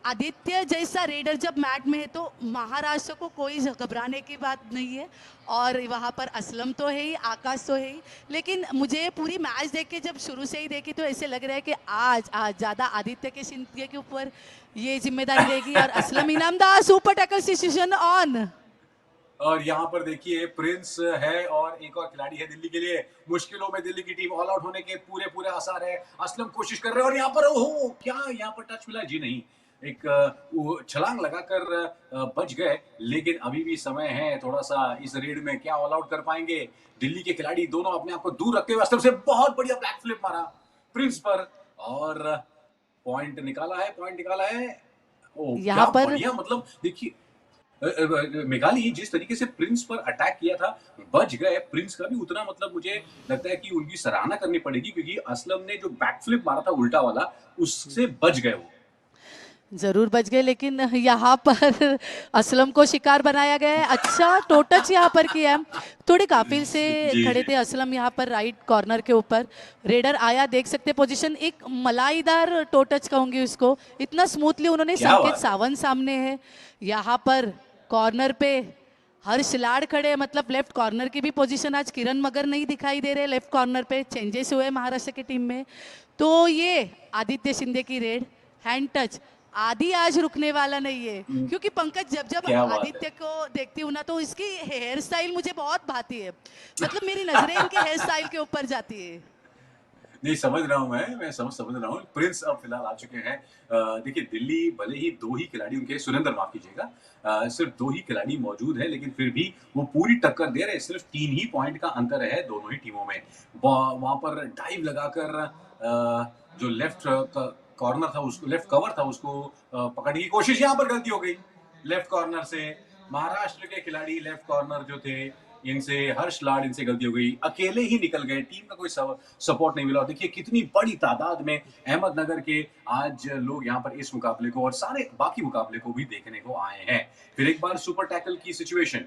आदित्य जैसा रेडर जब मैट में है तो महाराष्ट्र को कोई घबराने की बात नहीं है। और वहाँ पर असलम तो है ही, आकाश तो है ही, लेकिन मुझे पूरी मैच देख के जब शुरू से ही देखी तो ऐसे लग रहा है कि आज आज ज़्यादा आदित्य के सिंधिया के ऊपर ये जिम्मेदारी रहेगी। और Aslam Inamdar super tackle situation on. और यहाँ पर देखिए प्रिंस है और एक और खिलाड़ी है दिल्ली के लिए। मुश्किलों में दिल्ली की टीम ऑल आउट होने के पूरे पूरे आसार है। असलम कोशिश कर रहे हैं और यहाँ पर ओहो क्या यहाँ पर टच मिला, जी नहीं, एक वो छलांग लगाकर बच गए। लेकिन अभी भी समय है थोड़ा सा इस रेड में, क्या ऑल आउट कर पाएंगे दिल्ली के खिलाड़ी। दोनों अपने आप को दूर रखते हुए असलम से बहुत बढ़िया बैक फ्लिप मारा प्रिंस पर और पॉइंट निकाला है, पॉइंट निकाला है। ओ क्या यहाँ पर बढ़िया, मतलब देखिए मेघाली जिस तरीके से प्रिंस पर अटैक किया था, बच गए। प्रिंस का भी उतना, मतलब मुझे लगता है कि उनकी सराहना करनी पड़ेगी क्योंकि असलम ने जो बैकफ्लिप मारा था उल्टा वाला, उससे बच गए वो। जरूर बच गए, लेकिन यहाँ पर असलम को शिकार बनाया गया है। अच्छा टो टच यहाँ पर किया है, थोड़े काफिल से जी खड़े जी थे असलम यहाँ पर राइट कॉर्नर के ऊपर। रेडर आया, देख सकते पोजीशन, एक मलाईदार टो टच कहूंगी उसको, इतना स्मूथली उन्होंने। क्या संकेत बात है। सावंत सामने है यहाँ पर कॉर्नर पे। हर्ष लाड़ खड़े हैं, मतलब लेफ्ट कॉर्नर की भी पोजीशन आज किरण मगर नहीं दिखाई दे रहे। लेफ्ट कॉर्नर पे चेंजेस हुए महाराष्ट्र की टीम में। तो ये आदित्य शिंदे की रेड, हैंड टच, आदि आज रुकने वाला नहीं है। क्योंकि पंकज जब जब क्या बात है। आदित्य को देखती हूँ ना तो इसकी हेयर स्टाइल मुझे बहुत भाती है, मतलब मेरी नजरें इनके हेयर स्टाइल के ऊपर जाती है। नहीं समझ रहा हूँ मैं समझ रहा हूँ। प्रिंस अब फिलहाल आ चुके हैं। देखिए दिल्ली भले ही दो ही खिलाड़ी उनके, सुरेंद्र माफ कीजिएगा, सिर्फ दो ही खिलाड़ी मौजूद है लेकिन फिर भी वो पूरी टक्कर दे रहे। सिर्फ 3 ही पॉइंट का अंतर है दोनों ही टीमों में। वहां पर डाइव लगाकर जो लेफ्ट कॉर्नर था उसको, लेफ्ट कवर था उसको पकड़ने की कोशिश, यहाँ पर गलती हो गई लेफ्ट कॉर्नर से। महाराष्ट्र के खिलाड़ी लेफ्ट कॉर्नर जो थे इनसे, हर्ष लाड, इनसे गलती हो गई, अकेले ही निकल गए, टीम का कोई सपोर्ट नहीं मिला। और देखिए कितनी बड़ी तादाद में अहमदनगर के आज लोग यहाँ पर इस मुकाबले को और सारे बाकी मुकाबले को भी देखने को आए हैं। फिर एक बार सुपर टैकल की सिचुएशन।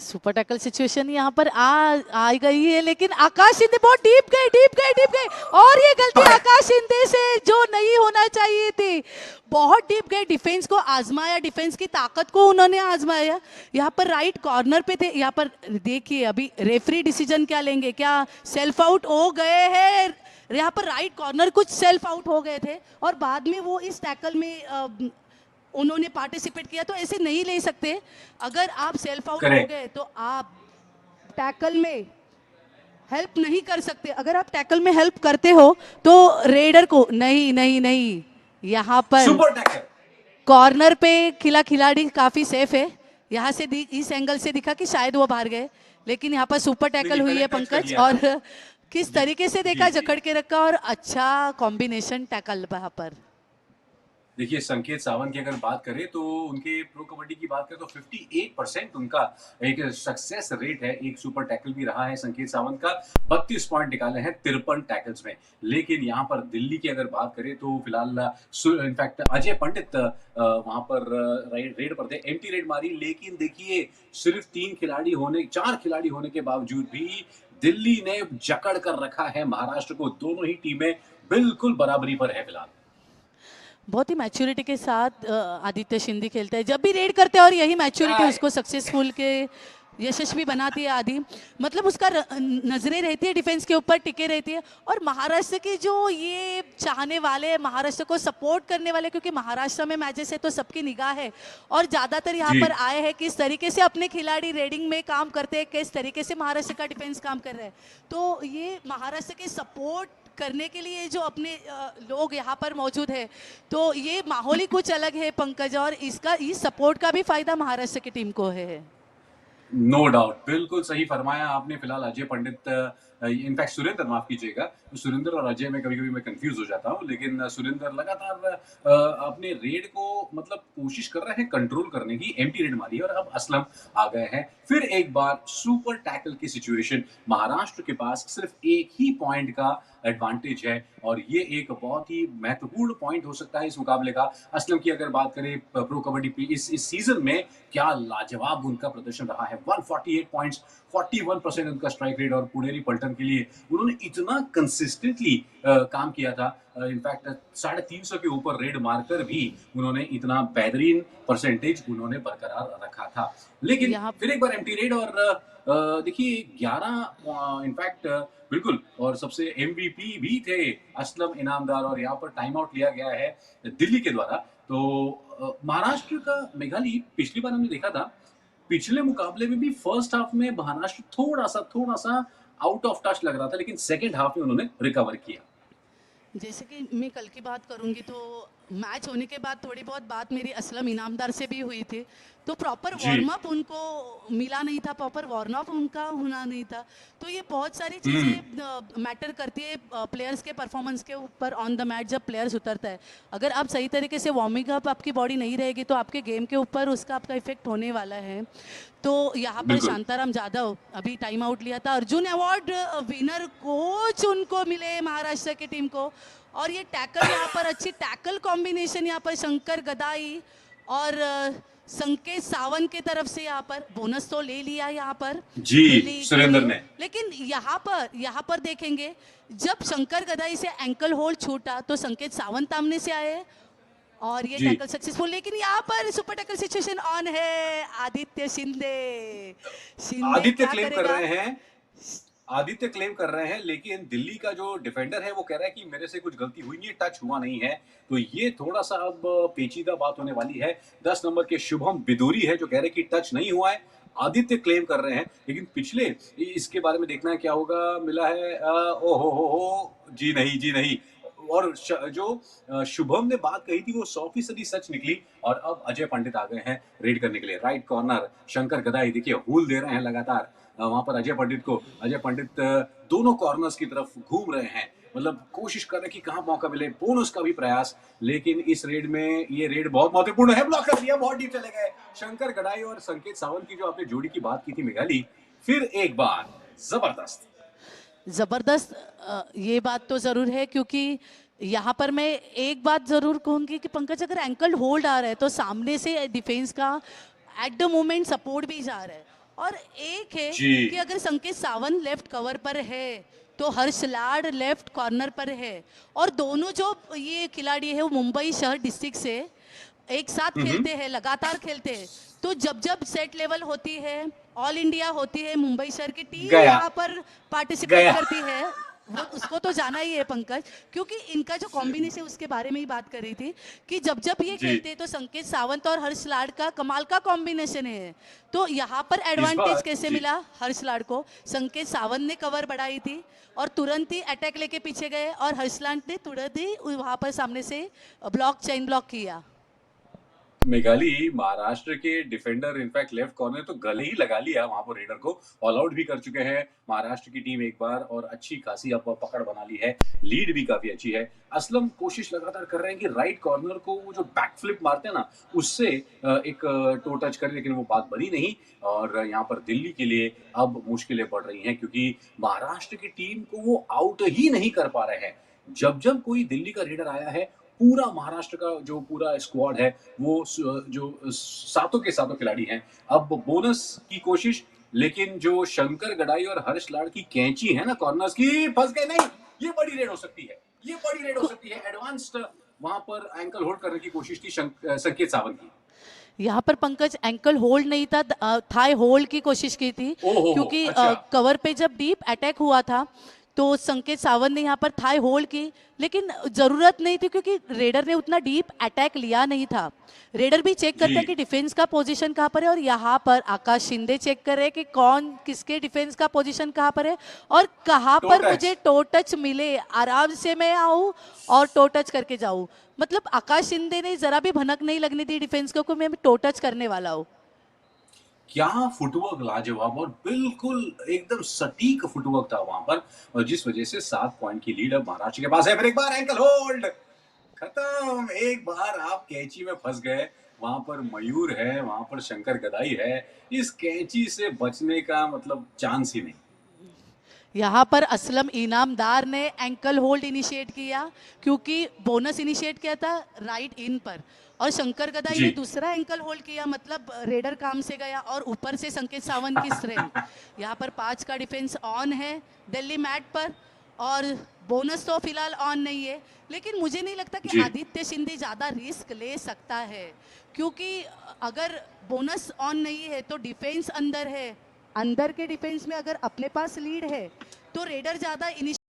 सुपर टैकल सिचुएशन यहाँ पर आ गई है, लेकिन आकाश शिंदे बहुत डीप गए, डीप गए, डीप गए। और ये गलती आकाश शिंदे से जो नहीं होना चाहिए थी, बहुत डीप गए। डिफेंस को आजमाया, डिफेंस की ताकत को उन्होंने आजमाया। यहाँ पर राइट कॉर्नर पे थे। यहाँ पर देखिए अभी रेफरी डिसीजन क्या लेंगे, क्या सेल्फ आउट हो गए हैं। यहाँ पर राइट कॉर्नर कुछ सेल्फ आउट हो गए थे और बाद में वो इस टैकल में उन्होंने पार्टिसिपेट किया, तो ऐसे नहीं ले सकते। अगर आप सेल्फ आउट हो करेक्ट। गए तो आप टैकल में हेल्प नहीं कर सकते। अगर आप टैकल में हेल्प करते हो तो रेडर को नहीं, नहीं, नहीं। यहाँ पर सुपर टैकल। कॉर्नर पे खिलाड़ी काफी सेफ है। यहाँ से इस एंगल से दिखा कि शायद वो बाहर गए, लेकिन यहाँ पर सुपर टैकल हुई है करेक्ट टच कर पंकज। लिया और था। किस जी तरीके से जी देखा, जी। जकड़ के रखा और अच्छा कॉम्बिनेशन टैकल वहाँ पर। देखिए संकेत सावंत की अगर बात करें तो उनके प्रो कबड्डी की बात करें तो 58% उनका एक सक्सेस रेट है। एक सुपर टैकल भी रहा है संकेत सावंत का। 32 पॉइंट निकाले हैं 53 टैकल्स में। लेकिन यहाँ पर दिल्ली की अगर बात करें तो फिलहाल इनफैक्ट अजय पंडित वहां पर रेड पर थे, एम्प्टी रेड मारी। लेकिन देखिए सिर्फ 4 खिलाड़ी होने के बावजूद भी दिल्ली ने जकड़ कर रखा है महाराष्ट्र को। दोनों ही टीमें बिल्कुल बराबरी पर है फिलहाल। बहुत ही मैच्योरिटी के साथ आदित्य शिंदे खेलता है जब भी रेड करते हैं, और यही मैच्योरिटी उसको सक्सेसफुल के यशस्वी बनाती है। आदि मतलब उसका नजरें रहती है डिफेंस के ऊपर, टिके रहती है। और महाराष्ट्र के जो ये चाहने वाले, महाराष्ट्र को सपोर्ट करने वाले, क्योंकि महाराष्ट्र में मैचेस है तो सबकी निगाह है और ज़्यादातर यहाँ जी पर आए हैं किस तरीके से अपने खिलाड़ी रेडिंग में काम करते हैं, किस तरीके से महाराष्ट्र का डिफेंस काम कर रहा है। तो ये महाराष्ट्र के सपोर्ट करने के लिए जो अपने लोग यहाँ पर मौजूद है, तो ये माहौल ही कुछ अलग है पंकज। और इसका इस सपोर्ट का भी फायदा महाराष्ट्र की टीम को है। नो डाउट, बिल्कुल सही फरमाया आपने। फिलहाल अजय पंडित, इनफैक्ट सुरेंद्र, माफ कीजिएगा, सुरेंद्र और अजय में कभी कभी मैं कंफ्यूज हो जाता हूँ। लेकिन सुरेंद्र लगातार अपने रेड को मतलब कोशिश कर रहे हैं कंट्रोल करने की। एम्प्टी रेड मारी है और अब असलम आ गए हैं। फिर एक बार सुपर टैकल की सिचुएशन। महाराष्ट्र के पास सिर्फ एक ही पॉइंट का एडवांटेज है और ये एक बहुत ही महत्वपूर्ण पॉइंट हो सकता है इस मुकाबले का। असलम की अगर बात करें प्रो कबड्डी पे इस सीजन में, क्या लाजवाब उनका प्रदर्शन रहा है। 148 पॉइंट्स, 41% उनका स्ट्राइक रेट और पुनेरी पल्टन रन के लिए उन्होंने इतना कंसिस्टेंटली काम किया था। इनफैक्ट 350 के ऊपर रेड मारकर भी उन्होंने इतना बेहतरीन परसेंटेज उन्होंने बरकरार रखा था। लेकिन यहाँ फिर एक बार एम्प्टी रेड और देखिए 11 इनफैक्ट बिल्कुल, और सबसे एमवीपी भी थे असलम इनामदार, और यहाँ पर टाइम आउट लिया गया है दिल्ली के द्वारा। तो महाराष्ट्र का मेघाली पिछली बार हमने देखा था, पिछले मुकाबले में भी फर्स्ट हाफ में महाराष्ट्र थोड़ा सा आउट ऑफ टच लग रहा था, लेकिन सेकेंड हाफ में उन्होंने रिकवर किया। जैसे कि मैं कल की बात करूंगी तो मैच होने के बाद थोड़ी बहुत बात मेरी असलम इनामदार से भी हुई थी, तो प्रॉपर जी। वार्म अप उनको मिला नहीं था, प्रॉपर वार्म अप उनका होना नहीं था। तो ये बहुत सारी हम्म। चीज़ें मैटर करती है प्लेयर्स के परफॉर्मेंस के ऊपर ऑन द मैच जब प्लेयर्स उतरता है। अगर आप सही तरीके से वार्मिंग अप आपकी बॉडी नहीं रहेगी तो आपके गेम के ऊपर उसका आपका इफेक्ट होने वाला है। तो यहाँ पर बिल्कुल। शांताराम जाधव अभी टाइम आउट लिया था, अर्जुन अवार्ड विनर कोच उनको मिले महाराष्ट्र की टीम को। और ये टैकल यहाँ पर अच्छी टैकल कॉम्बिनेशन यहाँ पर शंकर गदाई और संकेत सावंत के तरफ से यहाँ पर बोनस तो ले लिया यहाँ पर जी, दिल्ली के सुरेंद्र लिए। ने। लेकिन यहाँ पर देखेंगे जब शंकर गदाई से एंकल होल्ड छूटा तो संकेत सावंत सामने से आए और ये जी। Tackle successful. लेकिन यहाँ पर सुपर टैकल सिचुएशन ऑन है, आदित्य शिंदे आदित्य क्या क्लेम कर करेगा? रहे हैं, आदित्य क्लेम कर रहे हैं, लेकिन दिल्ली का जो डिफेंडर है वो कह रहा है कि मेरे से कुछ गलती हुई नहीं है, टच हुआ नहीं है। तो ये थोड़ा सा अब पेचीदा बात होने वाली है। 10 नंबर के शुभम बिदूरी है जो कह रहे हैं कि टच नहीं हुआ है, आदित्य क्लेम कर रहे हैं। लेकिन पिछले इसके बारे में देखना है क्या होगा। मिला है ओ हो, जी नहीं, जी नहीं। और जो शुभम ने बात कही थी वो 100% सच निकली। और अब अजय पंडित आ गए हैं रेड करने के लिए। राइट कॉर्नर शंकर गदाई देखिए हूल दे रहे हैं लगातार वहां पर अजय पंडित दोनों कॉर्नर्स की तरफ घूम रहे हैं, मतलब कोशिश कर रहे हैं कि कहां मौका मिले, बोनस का भी प्रयास। लेकिन इस रेड में ये रेड बहुत महत्वपूर्ण है, ब्लॉक कर दिया, बहुत डीप चले गए। शंकर गडाई और संकेत सावंत की जो आपने जोड़ी की बात की थी मेघाली, फिर एक बार जबरदस्त ये बात तो जरूर है, क्योंकि यहाँ पर मैं एक बात जरूर कहूंगी कि पंकज अगर एंकल होल्ड आ रहा है तो सामने से डिफेंस का एट द मोमेंट सपोर्ट भी जा रहा है। और एक है जी। कि अगर संकेत सावंत लेफ्ट कवर पर है तो हर्ष लाड लेफ्ट कॉर्नर पर है, और दोनों जो ये खिलाड़ी है वो मुंबई शहर डिस्ट्रिक्ट से एक साथ खेलते हैं, लगातार खेलते हैं। तो जब जब सेट लेवल होती है, ऑल इंडिया होती है, मुंबई शहर की टीम गया। यहाँ पर पार्टिसिपेट गया। करती है, वो उसको तो जाना ही है पंकज। क्योंकि इनका जो कॉम्बिनेशन उसके बारे में ही बात कर रही थी कि जब जब ये जी। खेलते हैं तो संकेत सावंत और हर्ष लाड का कमाल का कॉम्बिनेशन है। तो यहाँ पर एडवांटेज कैसे जी। मिला हर्ष लाड को? संकेत सावंत ने कवर बढ़ाई थी और तुरंत ही अटैक लेके पीछे गए, और हर्ष लाड ने तुरंत ही वहां पर सामने से चेन ब्लॉक किया। मेघाली महाराष्ट्र के डिफेंडर इनफैक्ट लेफ्ट कॉर्नर तो गले ही लगा लिया वहां पर रेडर को, ऑल आउट भी कर चुके हैं महाराष्ट्र की टीम एक बार, और अच्छी खासी अब पकड़ बना ली है, लीड भी काफी अच्छी है। असलम कोशिश लगातार कर रहे हैं कि राइट कॉर्नर को वो जो बैक फ्लिप मारते हैं ना उससे एक टो टच करें, लेकिन वो बात बनी नहीं। और यहाँ पर दिल्ली के लिए अब मुश्किलें बढ़ रही हैं क्योंकि महाराष्ट्र की टीम को वो आउट ही नहीं कर पा रहे हैं। जब जब कोई दिल्ली का रेडर आया है, पूरा महाराष्ट्र का जो पूरा स्क्वाड है वो जो सातों के सातों खिलाड़ी हैं, अब बोनस की कोशिश। लेकिन जो शंकर गडाई और हर्ष लाड की कैंची है ना कॉर्नर्स की, फंस गए। नहीं, ये बड़ी रेड हो सकती है, ये बड़ी रेड हो सकती है। एडवांस्ड वहां पर एंकल होल्ड करने की कोशिश थी संकेत सावंत की। यहाँ पर पंकज एंकल होल्ड नहीं था, थाई होल्ड की कोशिश की थी, ओहो, क्योंकि अच्छा। कवर पे जब डीप अटैक हुआ था तो संकेत सावंत ने यहाँ पर थाई होल्ड की, लेकिन जरूरत नहीं थी क्योंकि रेडर ने उतना डीप अटैक लिया नहीं था। रेडर भी चेक करता है कि डिफेंस का पोजीशन कहाँ पर है, और यहाँ पर आकाश शिंदे चेक कर रहे हैं कि कौन किसके डिफेंस का पोजीशन कहाँ पर है और कहाँ पर मुझे टो टच मिले, आराम से मैं आऊँ और टो टच करके जाऊँ। मतलब आकाश शिंदे ने जरा भी भनक नहीं लगने दी डिफेंस को कि मैं टो टच करने वाला हूँ। क्या फुटवर्क लाजवाब, और बिल्कुल एकदम सटीक फुटवर्क था वहां पर, और जिस वजह से 7 पॉइंट की लीड अब महाराष्ट्र के पास है। फिर एक बार एंकल होल्ड, खत्म। एक बार आप कैंची में फंस गए, वहां पर मयूर है, वहां पर शंकर गदाई है, इस कैंची से बचने का मतलब चांस ही नहीं। यहाँ पर असलम इनामदार ने एंकल होल्ड इनिशिएट किया, क्योंकि बोनस इनिशिएट किया था राइट इन पर, और शंकर गदाई जी ने दूसरा एंकल होल्ड किया, मतलब रेडर काम से गया, और ऊपर से संकेत सावंत की स्ट्रेंथ। यहाँ पर 5 का डिफेंस ऑन है दिल्ली मैट पर, और बोनस तो फिलहाल ऑन नहीं है, लेकिन मुझे नहीं लगता कि जी आदित्य शिंदे ज़्यादा रिस्क ले सकता है, क्योंकि अगर बोनस ऑन नहीं है तो डिफेंस अंदर है, अंदर के डिफेंस में अगर अपने पास लीड है तो रेडर ज़्यादा इनिशिएटिव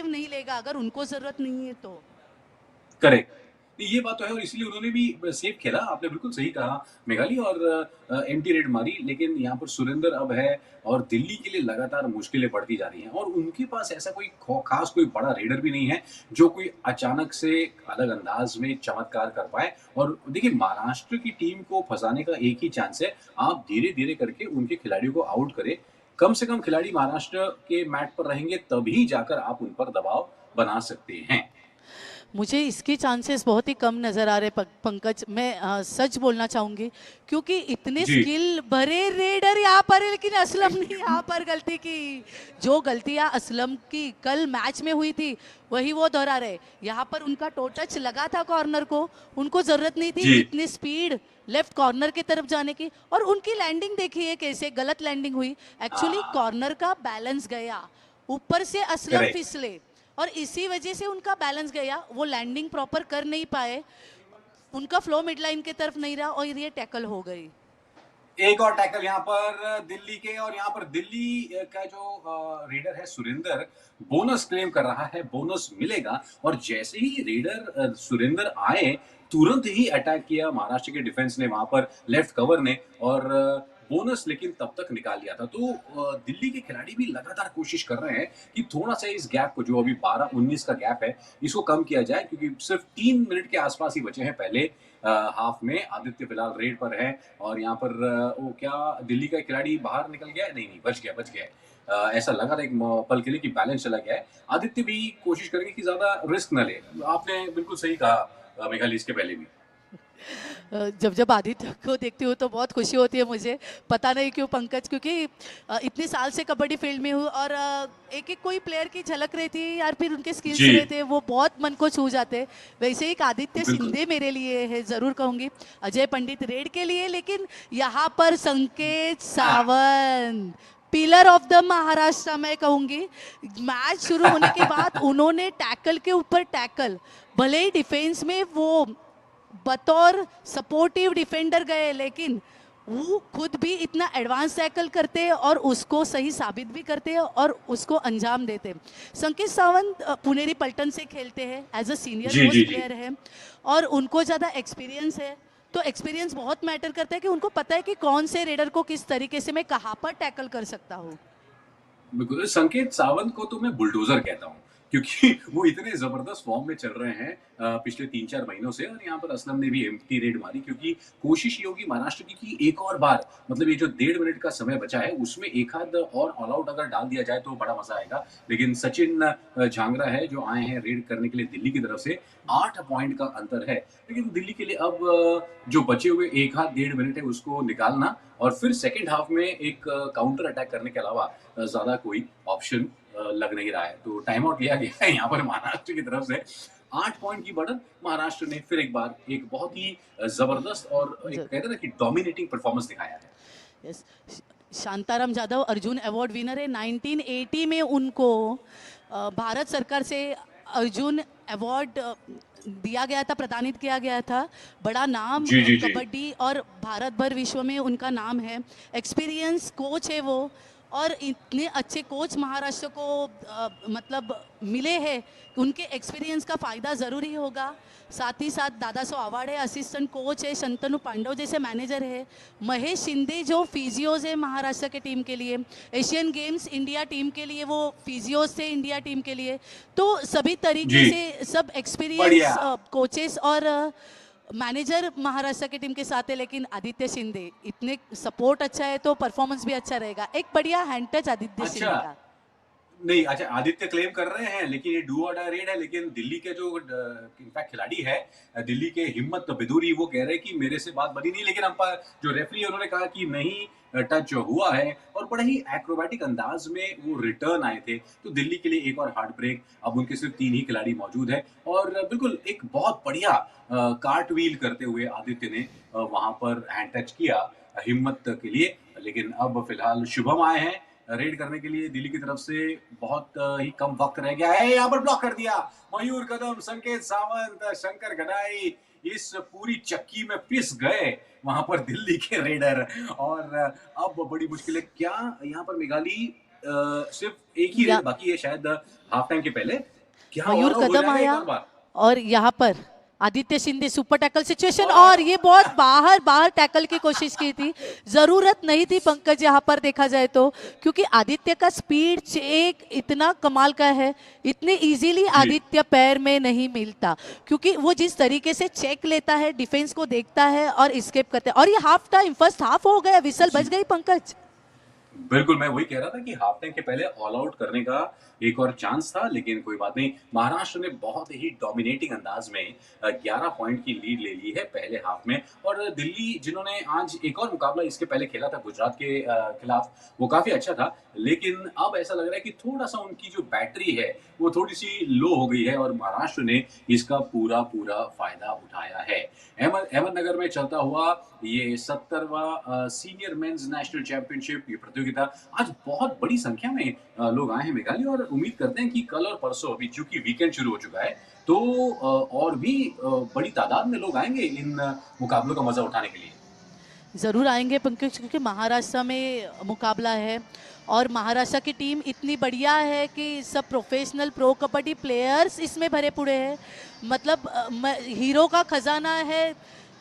नहीं लेगा अगर उनको ज़रूरत नहीं है तो। करेक्ट। ये बात तो है और इसलिए उन्होंने भी सेफ खेला, आपने बिल्कुल सही कहा मेघाली, और एम्प्टी रेड मारी, लेकिन यहाँ पर सुरेंदर अब है और दिल्ली के लिए लगातार मुश्किलें बढ़ती जा रही हैं और उनके पास ऐसा कोई खास कोई बड़ा रेडर भी नहीं है जो कोई अचानक से अलग अंदाज में चमत्कार कर पाए। और देखिए, महाराष्ट्र की टीम को फंसाने का एक ही चांस है, आप धीरे-धीरे करके उनके खिलाड़ियों को आउट करें। कम से कम खिलाड़ी महाराष्ट्र के मैट पर रहेंगे, तभी जाकर आप उन पर दबाव बना सकते हैं। मुझे इसके चांसेस बहुत ही कम नज़र आ रहे पंकज, मैं सच बोलना चाहूँगी, क्योंकि इतने जी। स्किल भरे रेडर यहाँ पर है, लेकिन असलम ने यहाँ पर गलती की। जो गलतियाँ असलम की कल मैच में हुई थी वही वो दोहरा रहे। यहाँ पर उनका टो टच लगा था कॉर्नर को, उनको ज़रूरत नहीं थी जी। इतनी स्पीड लेफ्ट कॉर्नर की तरफ जाने की, और उनकी लैंडिंग देखिए कैसे गलत लैंडिंग हुई। एक्चुअली हाँ, कॉर्नर का बैलेंस गया, ऊपर से असलम करेक्ट। फिसले, और इसी वजह से उनका बैलेंस गया, वो लैंडिंग प्रॉपर कर नहीं पाए, उनका फ्लो मिड लाइन की तरफ नहीं रहा और ये टैकल हो गई। एक और टैकल यहाँ पर दिल्ली के, और यहाँ पर दिल्ली का जो रेडर है सुरेंदर, बोनस क्लेम कर रहा है, बोनस मिलेगा। और जैसे ही रेडर सुरेंदर आए, तुरंत ही अटैक किया महाराष्ट्र के डिफेंस ने वहां पर, लेफ्ट कवर ने, और बोनस लेकिन तब तक निकाल लिया था। तो दिल्ली के खिलाड़ी भी लगातार कोशिश कर रहे हैं कि थोड़ा सा इस गैप को, जो अभी 12-19 का गैप है, इसको कम किया जाए, क्योंकि सिर्फ 3 मिनट के आसपास ही बचे हैं पहले हाफ में। आदित्य फिलहाल रेड पर है और यहाँ पर वो क्या दिल्ली का खिलाड़ी बाहर निकल गया है? नहीं नहीं, बच गया, बच गया है। ऐसा लगा था एक पल के लिए कि बैलेंस चला गया है। आदित्य भी कोशिश करेंगे कि ज्यादा रिस्क न ले। आपने बिल्कुल सही कहा मेघाली, इसके पहले भी। जब जब आदित्य को देखती हूँ तो बहुत खुशी होती है मुझे, पता नहीं क्यों पंकज, क्योंकि इतने साल से कबड्डी फील्ड में हूँ, और एक एक कोई प्लेयर की झलक रहती है यार, फिर उनके स्किल्स जी रहते हैं वो बहुत मन को छू जाते हैं। वैसे एक आदित्य बिल्कुल। शिंदे मेरे लिए है, ज़रूर कहूँगी। अजय पंडित रेड के लिए, लेकिन यहाँ पर संकेत Sawant pillar of the Maharashtra मैं कहूँगी। मैच शुरू होने के बाद उन्होंने टैकल के ऊपर टैकल, भले ही डिफेंस में वो बतौर सपोर्टिव डिफेंडर गए, लेकिन वो खुद भी इतना एडवांस टैकल करते हैं और उसको सही साबित भी करते हैं और उसको अंजाम देते हैं। संकेत सावंत पुनेरी पल्टन से खेलते हैं, एज अ सीनियर जी जी मोस्ट जी प्लेयर है, और उनको ज़्यादा एक्सपीरियंस है, तो एक्सपीरियंस बहुत मैटर करता है कि उनको पता है कि कौन से रेडर को किस तरीके से मैं कहाँ पर टैकल कर सकता हूँ। बिल्कुल, संकेत सावंत को तो मैं बुलडोजर कहता हूँ, क्योंकि वो इतने ज़बरदस्त फॉर्म में चल रहे हैं पिछले 3-4 महीनों से। और यहाँ पर असलम ने भी एम्प्टी रेड मारी, क्योंकि कोशिश ये होगी महाराष्ट्र की कि एक और बार, मतलब ये जो 1.5 मिनट का समय बचा है, उसमें एक आध और ऑल आउट अगर डाल दिया जाए तो बड़ा मज़ा आएगा। लेकिन सचिन झांगरा है जो आए हैं रेड करने के लिए दिल्ली की तरफ से, 8 पॉइंट का अंतर है। लेकिन दिल्ली के लिए अब जो बचे हुए एक आध 1.5 मिनट है, उसको निकालना और फिर सेकंड हाफ में एक काउंटर अटैक करने के अलावा ज़्यादा कोई ऑप्शन लग नहीं रहा है। तो टाइम आउट लिया गया है यहाँ पर महाराष्ट्र की तरफ से। 8 पॉइंट की बढ़त महाराष्ट्र ने फिर एक बार एक बहुत ही ज़बरदस्त और एक कहते हैं ना कि डोमिनेटिंग परफॉर्मेंस दिखाया है। Yes, Shantaram Jadhav Arjun award winner है। 1980 में उनको भारत सरकार से अर्जुन अवार्ड दिया गया था, प्रदानित किया गया था। बड़ा नाम जी, जी, जी। कबड्डी और भारत भर विश्व में उनका नाम है। एक्सपीरियंस कोच है वो, और इतने अच्छे कोच महाराष्ट्र को मतलब मिले हैं, उनके एक्सपीरियंस का फ़ायदा ज़रूरी होगा। साथ ही साथ दादासाहेब आवाड़े असिस्टेंट कोच है, शंतनु पांडव जैसे मैनेजर है, महेश शिंदे जो फिजियोज है महाराष्ट्र के टीम के लिए, एशियन गेम्स इंडिया टीम के लिए वो फिजियोज थे इंडिया टीम के लिए। तो सभी तरीके जी, से सब एक्सपीरियंस बढ़िया। कोचेस और मैनेजर महाराष्ट्र की टीम के साथ है। लेकिन आदित्य शिंदे इतने सपोर्ट अच्छा है तो परफॉर्मेंस भी अच्छा रहेगा। एक बढ़िया हैंड टच आदित्य शिंदे अच्छा, का। नहीं, अच्छा आदित्य क्लेम कर रहे हैं, लेकिन ये डू और डाई रेड है, लेकिन दिल्ली के जो इनफैक्ट खिलाड़ी है, दिल्ली के हिम्मत बेदूरी, वो कह रहे हैं कि मेरे से बात बनी नहीं, लेकिन अंपायर जो रेफरी है उन्होंने कहा कि नहीं, टच हुआ है, और बड़े ही एक्रोबैटिक अंदाज में वो रिटर्न आए थे। तो दिल्ली के लिए एक और हार्ट ब्रेक, अब उनके सिर्फ 3 ही खिलाड़ी मौजूद है, और बिल्कुल एक बहुत बढ़िया कार्ट व्हील करते हुए आदित्य ने वहां पर हैंड टच किया हिम्मत के लिए। लेकिन अब फिलहाल शुभम आए हैं रेड करने के लिए दिल्ली की तरफ से। बहुत ही कम वक्त रह गया है, यहाँ पर ब्लॉक कर दिया मयूर कदम, संकेत सावंत, शंकर गडाई इस पूरी चक्की में पिस गए वहां पर दिल्ली के रेडर। और अब बड़ी मुश्किल है, क्या यहाँ पर मेघाली सिर्फ एक ही या रेड बाकी है शायद हाफ टाइम के पहले, क्या मयूर और हो कदम जाएगा एक आया और बार? और यहाँ पर Aditya Shinde super tackle situation, और ये बहुत बाहर बाहर टैकल की कोशिश की थी, जरूरत नहीं थी पंकज यहाँ पर देखा जाए तो, क्योंकि आदित्य का स्पीड चेक इतना कमाल का है, इतने इजीली जी आदित्य पैर में नहीं मिलता, क्योंकि वो जिस तरीके से चेक लेता है, डिफेंस को देखता है और स्केप करता है। और ये हाफ टाइम फर्स्ट हाफ हो गया, विसल जी बज गई पंकज। बिल्कुल, मैं वही कह रहा था कि हाफ टाइम के पहले ऑल आउट करने का एक और चांस था, लेकिन कोई बात नहीं। महाराष्ट्र ने बहुत ही डोमिनेटिंग अंदाज में 11 पॉइंट की लीड ले ली है पहले हाफ में। और दिल्ली, जिन्होंने आज एक और मुकाबला इसके पहले खेला था गुजरात के खिलाफ, वो काफी अच्छा था, लेकिन अब ऐसा लग रहा है कि थोड़ा सा उनकी जो बैटरी है वो थोड़ी सी लो हो गई है, और महाराष्ट्र ने इसका पूरा पूरा फायदा उठाया है। अहमदनगर में चलता हुआ ये 70वां सीनियर मेंस नेशनल चैंपियनशिप, ये प्रतियोगिता आज बहुत बड़ी संख्या में लोग आए हैं मेघालय, और उम्मीद करते हैं कि कल और परसों, अभी चूंकि वीकेंड शुरू हो चुका है, तो और भी बड़ी तादाद में लोग आएंगे इन मुकाबलों का मजा उठाने के लिए। ज़रूर आएंगे पंकज, क्योंकि महाराष्ट्र में मुकाबला है और महाराष्ट्र की टीम इतनी बढ़िया है कि सब प्रोफेशनल प्रो कबड्डी प्लेयर्स इसमें भरे पड़े हैं, मतलब हीरो का खजाना है।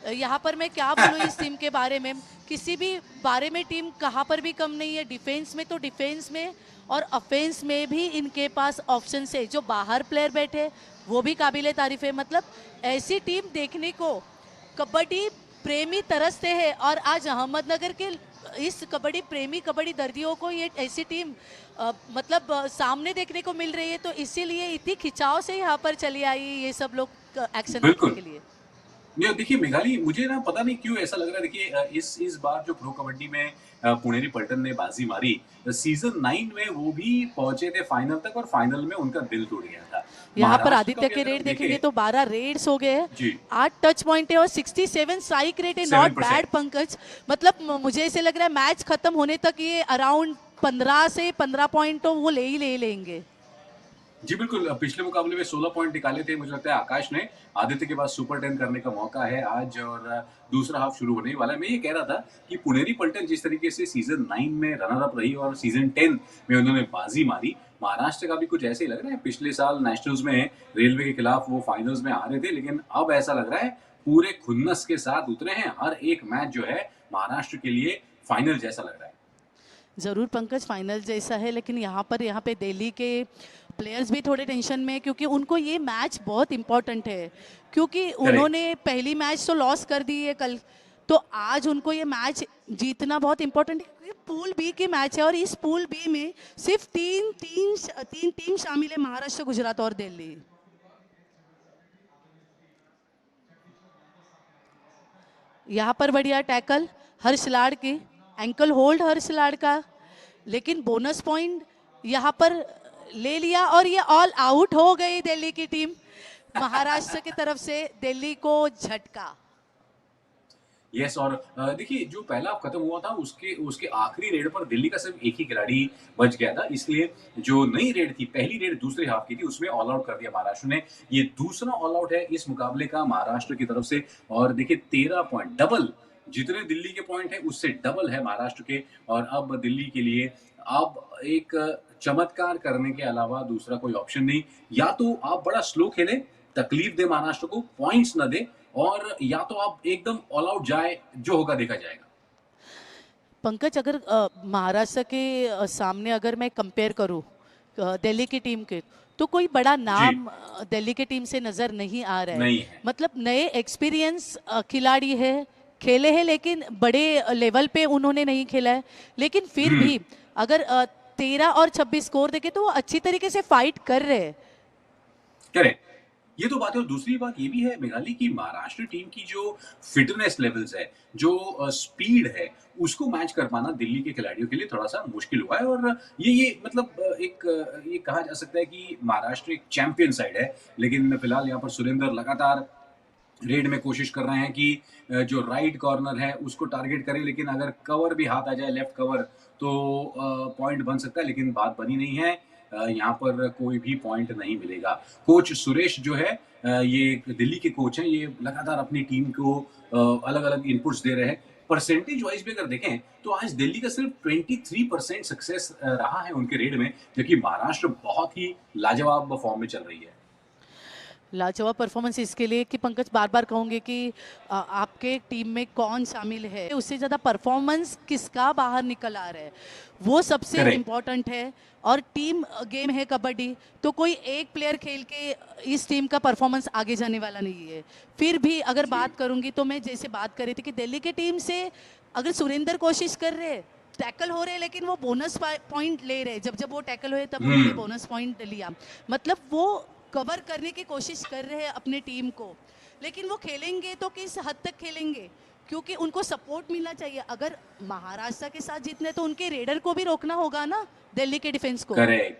यहाँ पर मैं क्या बोलूँ इस टीम के बारे में, किसी भी बारे में टीम कहाँ पर भी कम नहीं है। डिफेंस में तो डिफेंस में, और ऑफेंस में भी इनके पास ऑप्शन है। जो बाहर प्लेयर बैठे वो भी काबिले तारीफ है, मतलब ऐसी टीम देखने को कबड्डी प्रेमी तरसते हैं। और आज अहमदनगर के इस कबड्डी प्रेमी, कबड्डी दर्दियों को ये ऐसी टीम सामने देखने को मिल रही है, तो इसीलिए इतनी खिंचाव से यहाँ पर चली आई ये सब लोग एक्शन देखने बिल्कुल। के लिए। नहीं, देखिए मेघाली, मुझे ना पता नहीं क्यों ऐसा लग रहा है, देखिए इस बार जो प्रो कबड्डी में पुणेरी पल्टन ने बाजी मारी, सीजन 9 में वो भी पहुंचे थे फाइनल तक, और फाइनल में उनका दिल टूट गया था। यहाँ पर महाराष्ट्र का आदित्य भी के अगर रेट हम देखेंगे देखें, तो 12 रेड्स हो गए हैं, जी 8 टच पॉइंट है और 67 स्ट्राइक रेट है, नॉट 7%। बैड पंकज। मतलब मुझे ऐसे लग रहा है मैच खत्म होने तक ये अराउंड 15 से 15 पॉइंट तो वो ले ही ले लेंगे। जी बिल्कुल, पिछले मुकाबले में 16 पॉइंट निकाले थे, मुझे लगता है आकाश ने। आदित्य के पास सुपर 10 करने का मौका है आज, और दूसरा हाफ शुरू होने ही वाला है। मैं ये कह रहा था कि पुणेरी पल्टन जिस तरीके से सीजन 9 में रनर अप रही और सीजन 10 में उन्होंने बाजी मारी, महाराष्ट्र का भी कुछ ऐसे ही लग रहा है। पिछले साल नेशनल्स में रेलवे के खिलाफ वो फाइनल्स में हारे थे, लेकिन अब ऐसा लग रहा है पूरे खुन्नस के साथ उतरे हैं। हर एक मैच जो है महाराष्ट्र के लिए फाइनल जैसा लग रहा है। ज़रूर पंकज, फाइनल जैसा है, लेकिन यहाँ पे दिल्ली के प्लेयर्स भी थोड़े टेंशन में हैं, क्योंकि उनको ये मैच बहुत इम्पोर्टेंट है, क्योंकि उन्होंने पहली मैच तो लॉस कर दी है कल, तो आज उनको ये मैच जीतना बहुत इम्पोर्टेंट है। ये पूल बी की मैच है, और इस पूल बी में सिर्फ तीन टीम शामिल है, महाराष्ट्र, गुजरात और दिल्ली। यहाँ पर बढ़िया टैकल हर्ष लाड़ की, एंकल होल्ड हर्ष लाड़ का, लेकिन बोनस पॉइंट यहाँ पर ले लिया, और ये ऑल आउट हो गई दिल्ली की टीम। महाराष्ट्र की तरफ से दिल्ली को झटका। यस, और देखिए जो पहला हाफ खत्म हुआ था उसके उसके आखिरी रेड पर दिल्ली का सिर्फ एक ही खिलाड़ी बच गया था, इसलिए जो नई रेड थी, पहली रेड दूसरे हाफ की थी, उसमें ऑल आउट कर दिया महाराष्ट्र ने। ये दूसरा ऑल आउट है इस मुकाबले का महाराष्ट्र की तरफ से, और देखिए 13 पॉइंट, डबल जितने दिल्ली के पॉइंट है उससे डबल है महाराष्ट्र के। और अब दिल्ली के लिए अब एक चमत्कार करने के अलावा दूसरा कोई ऑप्शन नहीं। या तो आप बड़ा स्लो खेलें, तकलीफ दे महाराष्ट्र को, पॉइंट्स न दे, और या तो आप एकदम ऑल आउट जाए, जो होगा देखा जाएगा। पंकज, अगर महाराष्ट्र के सामने अगर मैं कंपेयर करूँ दिल्ली की टीम के, तो कोई बड़ा नाम दिल्ली की टीम से नज़र नहीं आ रहा है। नहीं है। मतलब नए एक्सपीरियंस खिलाड़ी है, खेले हैं, लेकिन बड़े लेवल पे उन्होंने नहीं खेला है। लेकिन फिर भी अगर 13 और 26 स्कोर देखे तो वो अच्छी तरीके से फाइट कर रहे हैं। करेक्ट। ये तो बात है और दूसरी बात ये भी है मेघाली की महाराष्ट्र टीम की जो फिटनेस लेवल्स है, जो स्पीड है, उसको मैच कर पाना दिल्ली के खिलाड़ियों के लिए थोड़ा-सा मुश्किल हुआ है और ये मतलब ये कहा जा सकता है कि महाराष्ट्र एक चैंपियन साइड है, लेकिन फिलहाल यहाँ पर सुरेंद्र लगातार रेड में कोशिश कर रहे हैं कि जो राइट कॉर्नर है उसको टारगेट करें लेकिन अगर कवर भी हाथ आ जाए लेफ्ट कवर तो पॉइंट बन सकता है लेकिन बात बनी नहीं है। यहाँ पर कोई भी पॉइंट नहीं मिलेगा। कोच सुरेश जो है ये दिल्ली के कोच हैं, ये लगातार अपनी टीम को अलग-अलग इनपुट्स दे रहे हैं। परसेंटेज वाइज भी अगर देखें तो आज दिल्ली का सिर्फ 23% सक्सेस रहा है उनके रेड में, जबकि महाराष्ट्र बहुत ही लाजवाब फॉर्म में चल रही है। लाजवाब परफॉर्मेंस इसके लिए कि पंकज बार बार कहूंगे कि आपके टीम में कौन शामिल है, उससे ज़्यादा परफॉर्मेंस किसका बाहर निकल आ रहा है वो सबसे करेक्ट। इम्पोर्टेंट है। और टीम गेम है कबड्डी, तो कोई एक प्लेयर खेल के इस टीम का परफॉर्मेंस आगे जाने वाला नहीं है। फिर भी अगर बात करूंगी तो मैं जैसे बात कर रही थी कि दिल्ली की टीम से अगर सुरेंद्र कोशिश कर रहे हैं, टैकल हो रहे हैं लेकिन वो बोनस पॉइंट ले रहे हैं, जब जब वो टैकल हुए तब उन्होंने बोनस पॉइंट लिया, मतलब वो कवर करने की कोशिश कर रहे हैं अपने टीम को। लेकिन वो खेलेंगे तो किस हद तक खेलेंगे, क्योंकि उनको सपोर्ट मिलना चाहिए। अगर महाराष्ट्र के साथ जीतने तो उनके रेडर को भी रोकना होगा ना, दिल्ली के डिफेंस को। करेक्ट।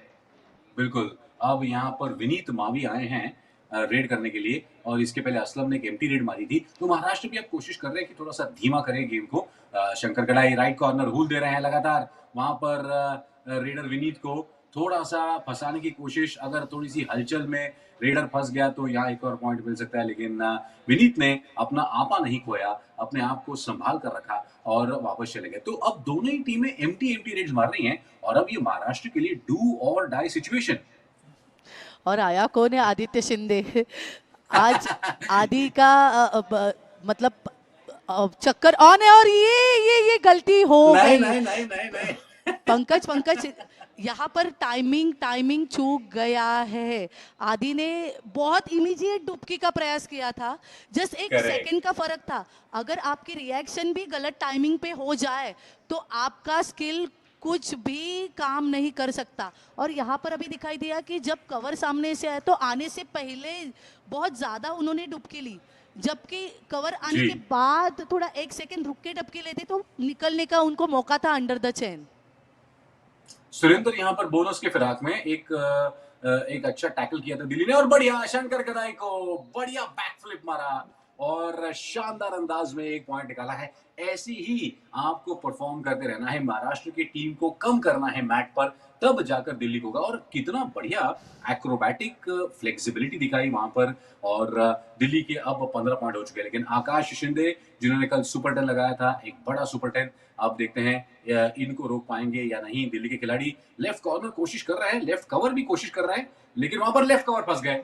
बिल्कुल। अब यहाँ पर विनीत मावी आए हैं रेड करने के लिए और इसके पहले असलम ने एक एम्प्टी रेड मारी थी। तो महाराष्ट्र भी अब कोशिश कर रहे हैं कि थोड़ा-सा धीमा करें गेम को। शंकर गड़ाई राइट कॉर्नर हूल दे रहे हैं लगातार। वहाँ पर रेडर विनीत को थोड़ा-सा फँसाने की कोशिश, अगर थोड़ी-सी हलचल में रेडर फँस गया तो यहाँ एक और पॉइंट मिल सकता है। लेकिन विनीत ने अपना आपा नहीं खोया, अपने आप को सँभाल कर रखा और वापस चले गए। तो अब दोनों ही टीमें एम्प्टी रेड्स मार रही हैं और अब ये महाराष्ट्र के लिए डू और डाई सिचुएशन। और आया कौन है? आदित्य शिंदे। आज आदि का मतलब चक्कर ऑन है और ये गलती हो नहीं, गई। नहीं, नहीं, नहीं, नहीं। पंकज यहाँ पर टाइमिंग चूक गया है। आदि ने बहुत इमीडिएट डुबकी का प्रयास किया था, जस्ट एक करेक्ट। सेकंड का फर्क था। अगर आपकी रिएक्शन भी गलत टाइमिंग पे हो जाए तो आपका स्किल कुछ भी काम नहीं कर सकता। और यहाँ पर अभी दिखाई दिया कि जब कवर सामने से आया तो आने से पहले बहुत ज्यादा उन्होंने डुबकी ली, जबकि कवर आने जी। के बाद थोड़ा एक सेकंड रुक के डुबकी लेते तो निकलने का उनको मौका था अंडर द चेन। सुरेंद्र यहाँ पर बोनस के फिराक में एक अच्छा टैकल किया था दिल्ली ने और बढ़िया शंकर गदाई को बढ़िया बैकफ्लिप मारा और शानदार अंदाज में एक पॉइंट निकाला है। ऐसी ही आपको परफॉर्म करते रहना है, महाराष्ट्र की टीम को कम करना है मैट पर, तब जाकर दिल्ली को होगा। और कितना बढ़िया एक्रोबैटिक फ्लेक्सिबिलिटी दिखाई वहां पर और दिल्ली के अब 15 पॉइंट हो चुके हैं। लेकिन आकाश शिंदे जिन्होंने कल सुपर 10 लगाया था, एक बड़ा सुपर 10, अब देखते हैं इनको रोक पाएंगे या नहीं। दिल्ली के खिलाड़ी लेफ्ट कॉर्नर कोशिश कर रहे हैं, लेफ्ट कवर भी कोशिश कर रहे हैं, लेकिन वहां पर लेफ्ट कवर फंस गए।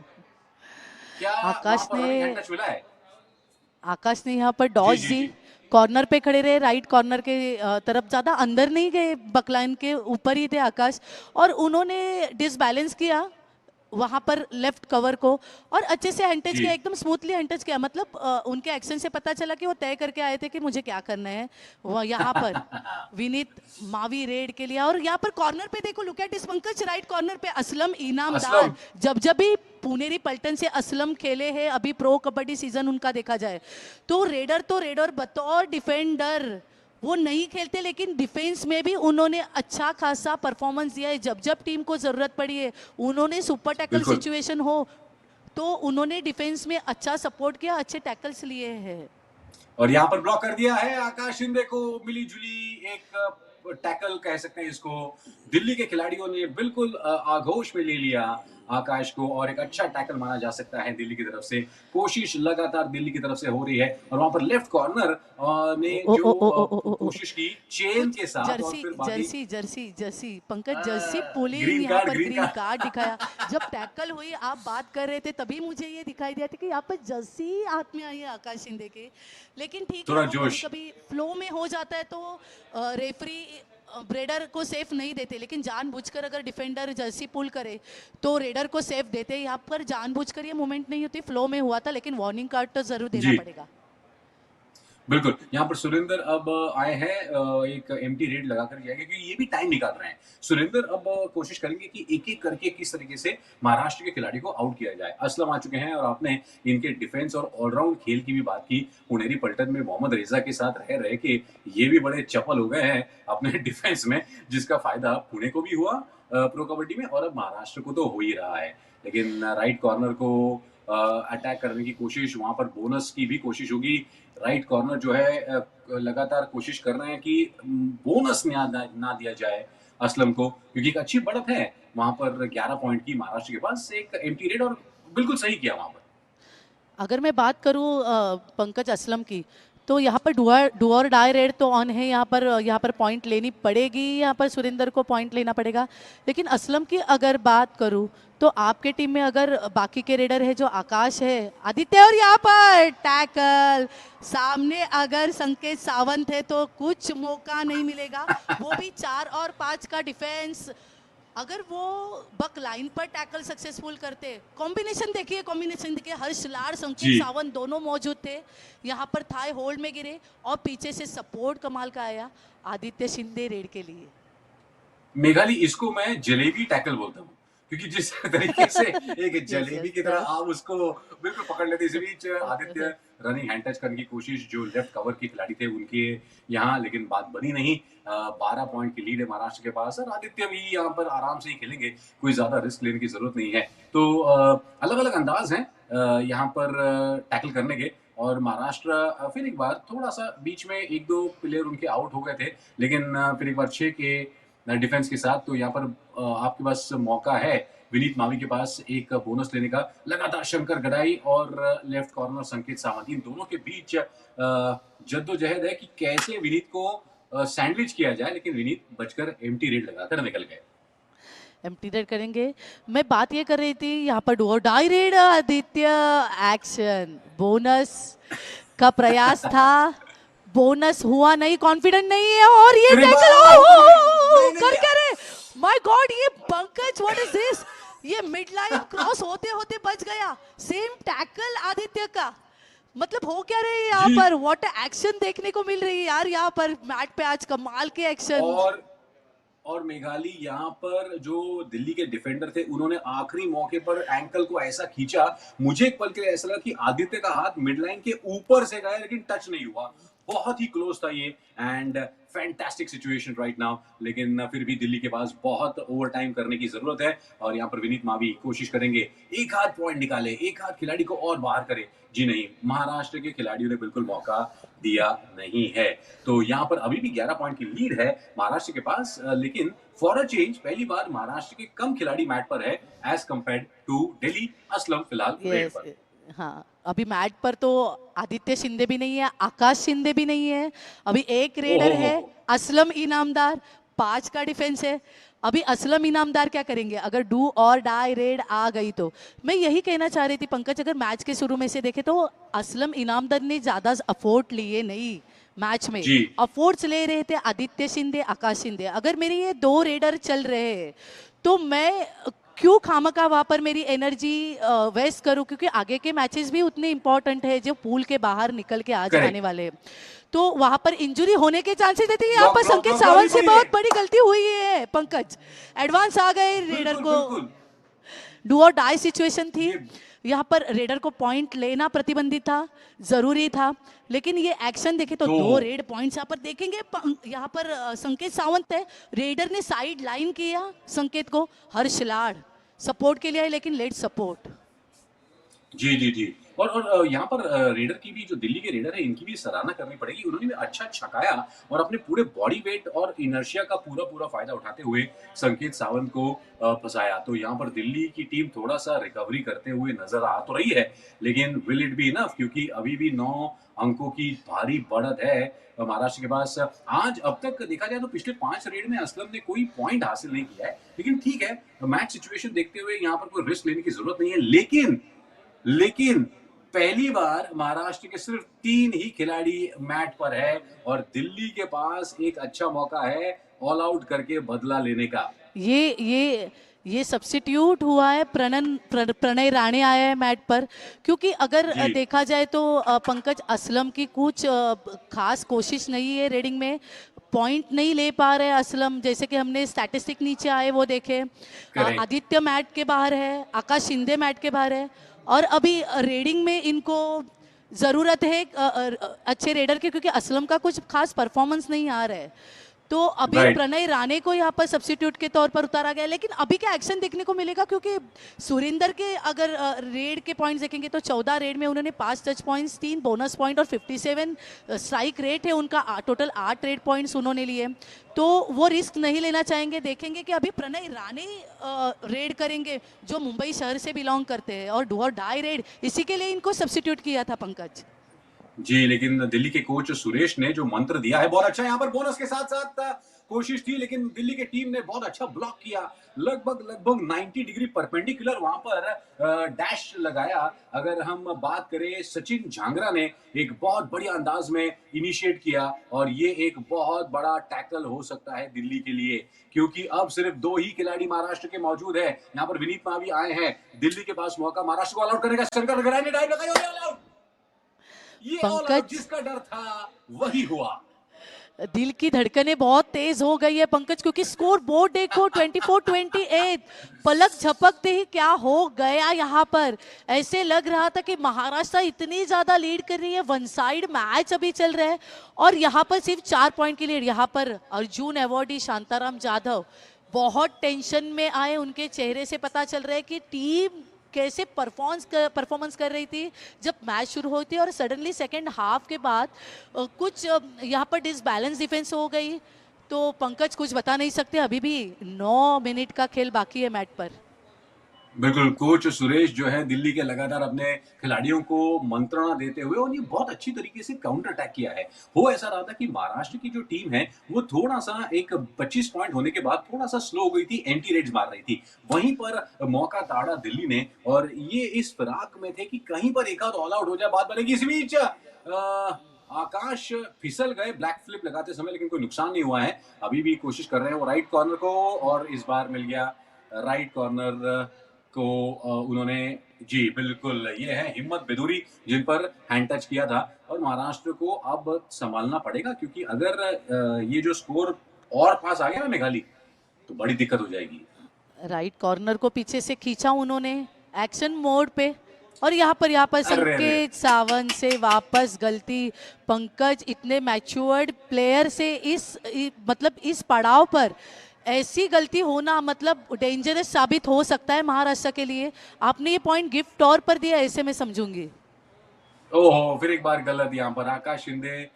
क्या वहां आकाश पर ने रनिंग हैंड टच मिला है? आकाश ने यहाँ पर डॉज जी, दी, जी। कॉर्नर पे खड़े रहे, राइट कॉर्नर के तरफ, ज्यादा अंदर नहीं गए, बकलाइन के ऊपर ही थे आकाश, और उन्होंने डिसबैलेंस किया वहां पर लेफ्ट कवर को और अच्छे से हैंड टच जी। किया, एकदम स्मूथली हैंड टच किया। मतलब उनके एक्शन से पता चला कि वो तय करके आए थे कि मुझे क्या करना है। वो यहाँ पर विनीत मावी रेड के लिए, और यहाँ पर कॉर्नर पे देखो, look at this Pankaj, right corner पे असलम इनामदार। असलम। जब भी पुनेरी पलटन से असलम खेले हैं, अभी प्रो कबड्डी सीजन उनका देखा जाए तो रेडर बतौर डिफेंडर वो नहीं खेलते, लेकिन डिफेंस में भी उन्होंने अच्छा खासा परफॉर्मेंस दिया है। जब जब टीम को जरूरत पड़ी है, उन्होंने सुपर टैकल बिल्कुल। सिचुएशन हो तो उन्होंने डिफेंस में अच्छा सपोर्ट किया, अच्छे टैकल्स लिए हैं। और यहाँ पर ब्लॉक कर दिया है आकाश शिंदे को, मिली जुली एक टैकल कह सकते हैं इसको। दिल्ली के खिलाड़ियों ने बिल्कुल आगोश में ले लिया आकाश को और एक अच्छा टैकल माना जा सकता है दिल्ली की तरफ से। कोशिश लगातार दिल्ली की तरफ से हो रही है और वहां पर लेफ्ट कॉर्नर ने जो कोशिश की चेन के साथ और जर्सी फिर बाकी Jersey Pankaj, Jersey pulling, green यहाँ कार्ड, पर ग्रीन ग्रीन कार्ड। कार्ड दिखाया। जब टैकल हुई, आप बात कर रहे थे तभी मुझे ये दिखाई दिया था कि यहाँ पर जर्सी हाथ में आई है आकाश शिंदे के। लेकिन ठीक है, थोड़ा वो जोश। कभी फ्लो में हो जाता है तो रेफरी रेडर को सेफ नहीं देते, लेकिन जानबूझकर अगर डिफेंडर जर्सी पुल करे तो रेडर को सेफ देते। यहाँ पर जानबूझकर ये मूवमेंट नहीं होती, फ्लो में हुआ था, लेकिन वार्निंग कार्ड तो जरूर देना जी। पड़ेगा। बिल्कुल, यहाँ पर सुरेंद्र अब आए हैं एक एम्प्टी रेड लगाकर जाएँगे क्योंकि ये भी टाइम निकाल रहे हैं। सुरेंद्र अब कोशिश करेंगे कि एक-एक करके किस तरीके से महाराष्ट्र के खिलाड़ी को आउट किया जाए। असलम आ चुके हैं और आपने इनके डिफेंस और ऑलराउंड खेल की भी बात की। पुनेरी पलटन में मोहम्मद रेज़ा के साथ रह के ये भी बड़े चपल हो गए हैं अपने डिफेंस में, जिसका फ़ायदा पुणे को भी हुआ प्रो कबड्डी में और अब महाराष्ट्र को तो हो ही रहा है। लेकिन राइट कॉर्नर को अटैक करने की कोशिश, वहाँ पर बोनस की भी कोशिश होगी। राइट कॉर्नर जो है लगातार कोशिश कर रहे हैं कि बोनस ना दिया जाए असलम को क्योंकि एक अच्छी बढ़त है वहां पर 11 पॉइंट की महाराष्ट्र के पास एक एम्प्टी रेड और बिल्कुल सही किया वहां पर। अगर मैं बात करूं पंकज असलम की, तो यहाँ पर डू और डाई रेड तो ऑन है। यहाँ पर पॉइंट लेनी पड़ेगी, यहाँ पर सुरेंद्र को पॉइंट लेना पड़ेगा। लेकिन असलम की अगर बात करूं तो आपके टीम में अगर बाकी के रेडर है जो आकाश है, आदित्य, और यहाँ पर टैकल सामने अगर संकेत सावंत है तो कुछ मौका नहीं मिलेगा। वो भी 4 और 5 का डिफेंस, अगर वो बक लाइन पर टैकल सक्सेसफुल करते। कॉम्बिनेशन देखिए, हर्ष लाड़, संकेत जी सावंत दोनों मौजूद थे। यहाँ पर थाई होल्ड में गिरे और पीछे से सपोर्ट कमाल का आया आदित्य शिंदे रेड के लिए। मेघाली, इसको मैं जलेबी टैकल बोलता हूँ क्योंकि जिस तरीके से एक यस जलेबी यस की तरह यस आप उसको बिल्कुल पकड़ लेते। इस बीच आदित्य रनिंग हैंड टच करने की कोशिश, जो लेफ्ट कवर के खिलाड़ी थे उनके यहाँ, लेकिन बात बनी नहीं। 12 पॉइंट की लीड है महाराष्ट्र के पास और आदित्य भी यहाँ पर आराम से ही खेलेंगे, कोई ज्यादा रिस्क लेने की जरूरत नहीं है। तो अलग अलग अंदाज हैं यहाँ पर टैकल करने के और महाराष्ट्र फिर एक बार थोड़ा सा बीच में एक दो प्लेयर उनके आउट हो गए थे, लेकिन फिर एक बार 6 के डिफेंस के साथ तो यहाँ पर आपके पास मौका है विनीत मावी के पास एक बोनस लेने का। लगातार शंकर गडाई और लेफ्ट कॉर्नर संकेत सावंत, इन दोनों के बीच जद्दोजहद है कि कैसे विनीत को सैंडविच किया जाए, लेकिन विनीत बचकर एम्प्टी रेड लगाकर निकल गए। एम्प्टी रेड करेंगे। मैं बात ये कर रही थी, यहाँ पर do or die raid, Aditya action, bonus का प्रयास था, बोनस हुआ नहीं, कॉन्फिडेंट नहीं है और ये अरे टैकल नहीं, नहीं, कर क्या रहे, माय गॉड, ये पंकज, व्हाट इज दिस, ये मिड लाइन क्रॉस होते होते बच गया। सेम टैकल आदित्य का, मतलब हो क्या रहे यहाँ जी पर, व्हाट एक्शन देखने को मिल रही है यार यहाँ पर मैट पे आज, कमाल के एक्शन। और मेघाली, यहाँ पर जो दिल्ली के डिफेंडर थे उन्होंने आखिरी मौके पर एंकल को ऐसा खींचा, मुझे एक पल के लिए ऐसा लगा कि आदित्य का हाथ मिड लाइन के ऊपर से गया लेकिन टच नहीं हुआ। बहुत ही क्लोज था ये and fantastic situation right now, लेकिन फिर भी दिल्ली के पास बहुत ओवर टाइम करने की जरूरत है और यहाँ पर विनीत मावी कोशिश करेंगे एक हाथ पॉइंट निकाले, एक हाथ खिलाड़ी को और बाहर करे। जी नहीं, महाराष्ट्र के खिलाड़ियों ने बिल्कुल मौका दिया नहीं है। तो यहाँ पर अभी भी 11 पॉइंट की लीड है महाराष्ट्र के पास, लेकिन फॉर अ चेंज पहली बार महाराष्ट्र के कम खिलाड़ी मैट पर है as compared to Delhi. Aslam फिलहाल रेड यस, पर। हाँ, अभी मैट पर तो आदित्य शिंदे भी नहीं है, आकाश शिंदे भी नहीं है, अभी एक रेडर ओहो है, असलम इनामदार, 5 का डिफेंस है। अभी असलम इनामदार क्या करेंगे अगर डू और डाई रेड आ गई तो। मैं यही कहना चाह रही थी पंकज, अगर मैच के शुरू में से देखे तो असलम इनामदार ने ज्यादा अफोर्ट लिए नहीं मैच में, जी अफोर्ट्स ले रहे थे आदित्य शिंदे, आकाश शिंदे। अगर मेरे ये 2 रेडर चल रहे हैं तो मैं क्यों खामखा वहाँ पर मेरी एनर्जी वेस्ट करूँ, क्योंकि आगे के मैचेस भी उतने इंपॉर्टेंट है जो पूल के बाहर निकल के आज करेक्ट। आने वाले हैं। तो वहाँ पर इंजरी होने के चांसेस रहते हैं। यहाँ पर लॉक लॉक संकेत लॉक सावंत से भी बहुत है। बड़ी गलती हुई है पंकज, एडवांस आ गए रेडर बिल्कुल को, बिल्कुल डू और डाई सिचुएशन थी। ये यहाँ पर रेडर को पॉइंट लेना प्रतिबंधित था, जरूरी था, लेकिन ये एक्शन देखे तो दो 2 रेड पॉइंट्स यहाँ पर देखेंगे। यहाँ पर संकेत सावंत है, रेडर ने साइड लाइन किया संकेत को, हर्ष लाड़ सपोर्ट के लिए है, लेकिन लेट सपोर्ट। जी जी जी। और यहाँ पर रेडर की भी, जो दिल्ली के रेडर है इनकी भी सराहना करनी पड़ेगी। उन्होंने भी अच्छा छकाया और अपने पूरे बॉडी वेट और इनर्शिया का पूरा पूरा फायदा उठाते हुए संकेत सावंत को फंसाया। तो यहाँ पर दिल्ली की टीम थोड़ा सा रिकवरी करते हुए नजर आ तो रही है, लेकिन विल इट बी इनफ, क्योंकि अभी भी 9 अंकों की भारी बढ़त है महाराष्ट्र के पास। आज अब तक देखा जाए तो पिछले 5 रेड में असलम ने कोई पॉइंट हासिल नहीं किया है, लेकिन ठीक है, मैच सिचुएशन देखते हुए यहाँ पर कोई रिस्क लेने की जरूरत नहीं है। लेकिन पहली बार महाराष्ट्र के सिर्फ 3 ही खिलाड़ी मैट पर है और दिल्ली के पास एक अच्छा मौका है ऑल आउट करके बदला लेने का। ये ये सब्स्टिट्यूट हुआ है, प्रणय राणे आया है मैट पर, क्योंकि अगर जी देखा जाए तो पंकज असलम की कुछ खास कोशिश नहीं है रेडिंग में, पॉइंट नहीं ले पा रहे असलम, जैसे कि हमने स्टैटिस्टिक नीचे आए वो देखे। करेक्ट। आदित्य मैट के बाहर है, आकाश शिंदे मैट के बाहर है, और अभी रेडिंग में इनको ज़रूरत है अच्छे रेडर की, क्योंकि असलम का कुछ खास परफॉर्मेंस नहीं आ रहा है। तो अभी राइट। प्रणय राणे को यहाँ पर सब्स्टिट्यूट के तौर पर उतारा गया है, लेकिन अभी क्या एक्शन देखने को मिलेगा, क्योंकि सुरेंदर के अगर रेड के पॉइंट्स देखेंगे तो 14 रेड में उन्होंने 5 टच पॉइंट्स, 3 बोनस पॉइंट और 57 स्ट्राइक रेट है उनका, टोटल 8 रेड पॉइंट्स उन्होंने लिए। तो वो रिस्क नहीं लेना चाहेंगे। देखेंगे कि अभी प्रणय राणे रेड करेंगे, जो मुंबई शहर से बिलोंग करते हैं, और डू और डाई रेड, इसी के लिए इनको सब्स्टिट्यूट किया था पंकज। जी, लेकिन दिल्ली के कोच सुरेश ने जो मंत्र दिया है बहुत अच्छा, यहाँ पर बोनस के साथ साथ कोशिश थी, लेकिन दिल्ली की टीम ने बहुत अच्छा ब्लॉक किया, लगभग 90 डिग्री परपेंडिकुलर वहां पर डैश लगाया। अगर हम बात करें, सचिन झांगरा ने एक बहुत बढ़िया अंदाज में इनिशिएट किया, और ये एक बहुत बड़ा टैकल हो सकता है दिल्ली के लिए, क्योंकि अब सिर्फ 2 ही खिलाड़ी महाराष्ट्र के मौजूद है। यहाँ पर विनीत मावी आए हैं, दिल्ली के पास मौका महाराष्ट्र को ऑल आउट करने का, शंकर गराय ने डाइव लगाई और ऑल आउट। ये ऑल आउट पंकज, जिसका डर था वही हुआ। दिल की धड़कनें बहुत तेज हो गई है पंकज, क्योंकि स्कोर बोर्ड देखो 24-28, पलक झपकते ही क्या हो गया यहाँ पर। ऐसे लग रहा था कि महाराष्ट्र इतनी ज्यादा लीड कर रही है, वन साइड मैच अभी चल रहा है, और यहाँ पर सिर्फ 4 पॉइंट की लीड। यहाँ पर अर्जुन अवॉर्डी शांताराम जाधव बहुत टेंशन में आए, उनके चेहरे से पता चल रहा है कि टीम कैसे परफॉर्मेंस कर रही थी जब मैच शुरू हुई थी, और सडनली सेकेंड हाफ के बाद कुछ यहाँ पर डिसबैलेंस डिफेंस हो गई। तो पंकज कुछ बता नहीं सकते, अभी भी 9 मिनट का खेल बाकी है मैट पर। बिल्कुल, कोच सुरेश जो है दिल्ली के लगातार अपने खिलाड़ियों को मंत्रणा देते हुए, और ये बहुत अच्छी तरीके से काउंटर अटैक किया है। हो ऐसा रहा था कि महाराष्ट्र की जो टीम है वो थोड़ा-सा एक 25 पॉइंट होने के बाद थोड़ा-सा स्लो हो गई थी, एंटी रेड्स मार रही थी। वहीं पर मौका ताड़ा दिल्ली ने, और ये इस फिराक में थे कि कहीं पर एक आध ऑल आउट हो जाए, बात बनेगी। इस बीच आकाश फिसल गए ब्लैक फ्लिप लगाते समय, लेकिन कोई नुकसान नहीं हुआ है। अभी भी कोशिश कर रहे हैं वो राइट कॉर्नर को, और इस बार मिल गया राइट कॉर्नर को। उन्होंने, जी बिल्कुल, ये है हिम्मत बेदूरी जिन पर हैंड टच किया था, और महाराष्ट्र को अब संभालना पड़ेगा, क्योंकि अगर ये जो स्कोर और पास आ गया ना मेघाली, तो बड़ी दिक्कत हो जाएगी। राइट कॉर्नर को पीछे से खींचा उन्होंने एक्शन मोड पे, और यहाँ पर अरे अरे, संकेत सावंत से वापस गलती। पंकज, इतने मैच्योर्ड प्लेयर से मतलब इस पड़ाव पर ऐसी गलती होना मतलब डेंजरस साबित हो सकता है महाराष्ट्र के लिए। आपने ये पॉइंट गिफ्ट तौर पर दिया, ऐसे मैं समझूंगी। ओहो, फिर एक बार गलत यहाँ पर आकाश शिंदे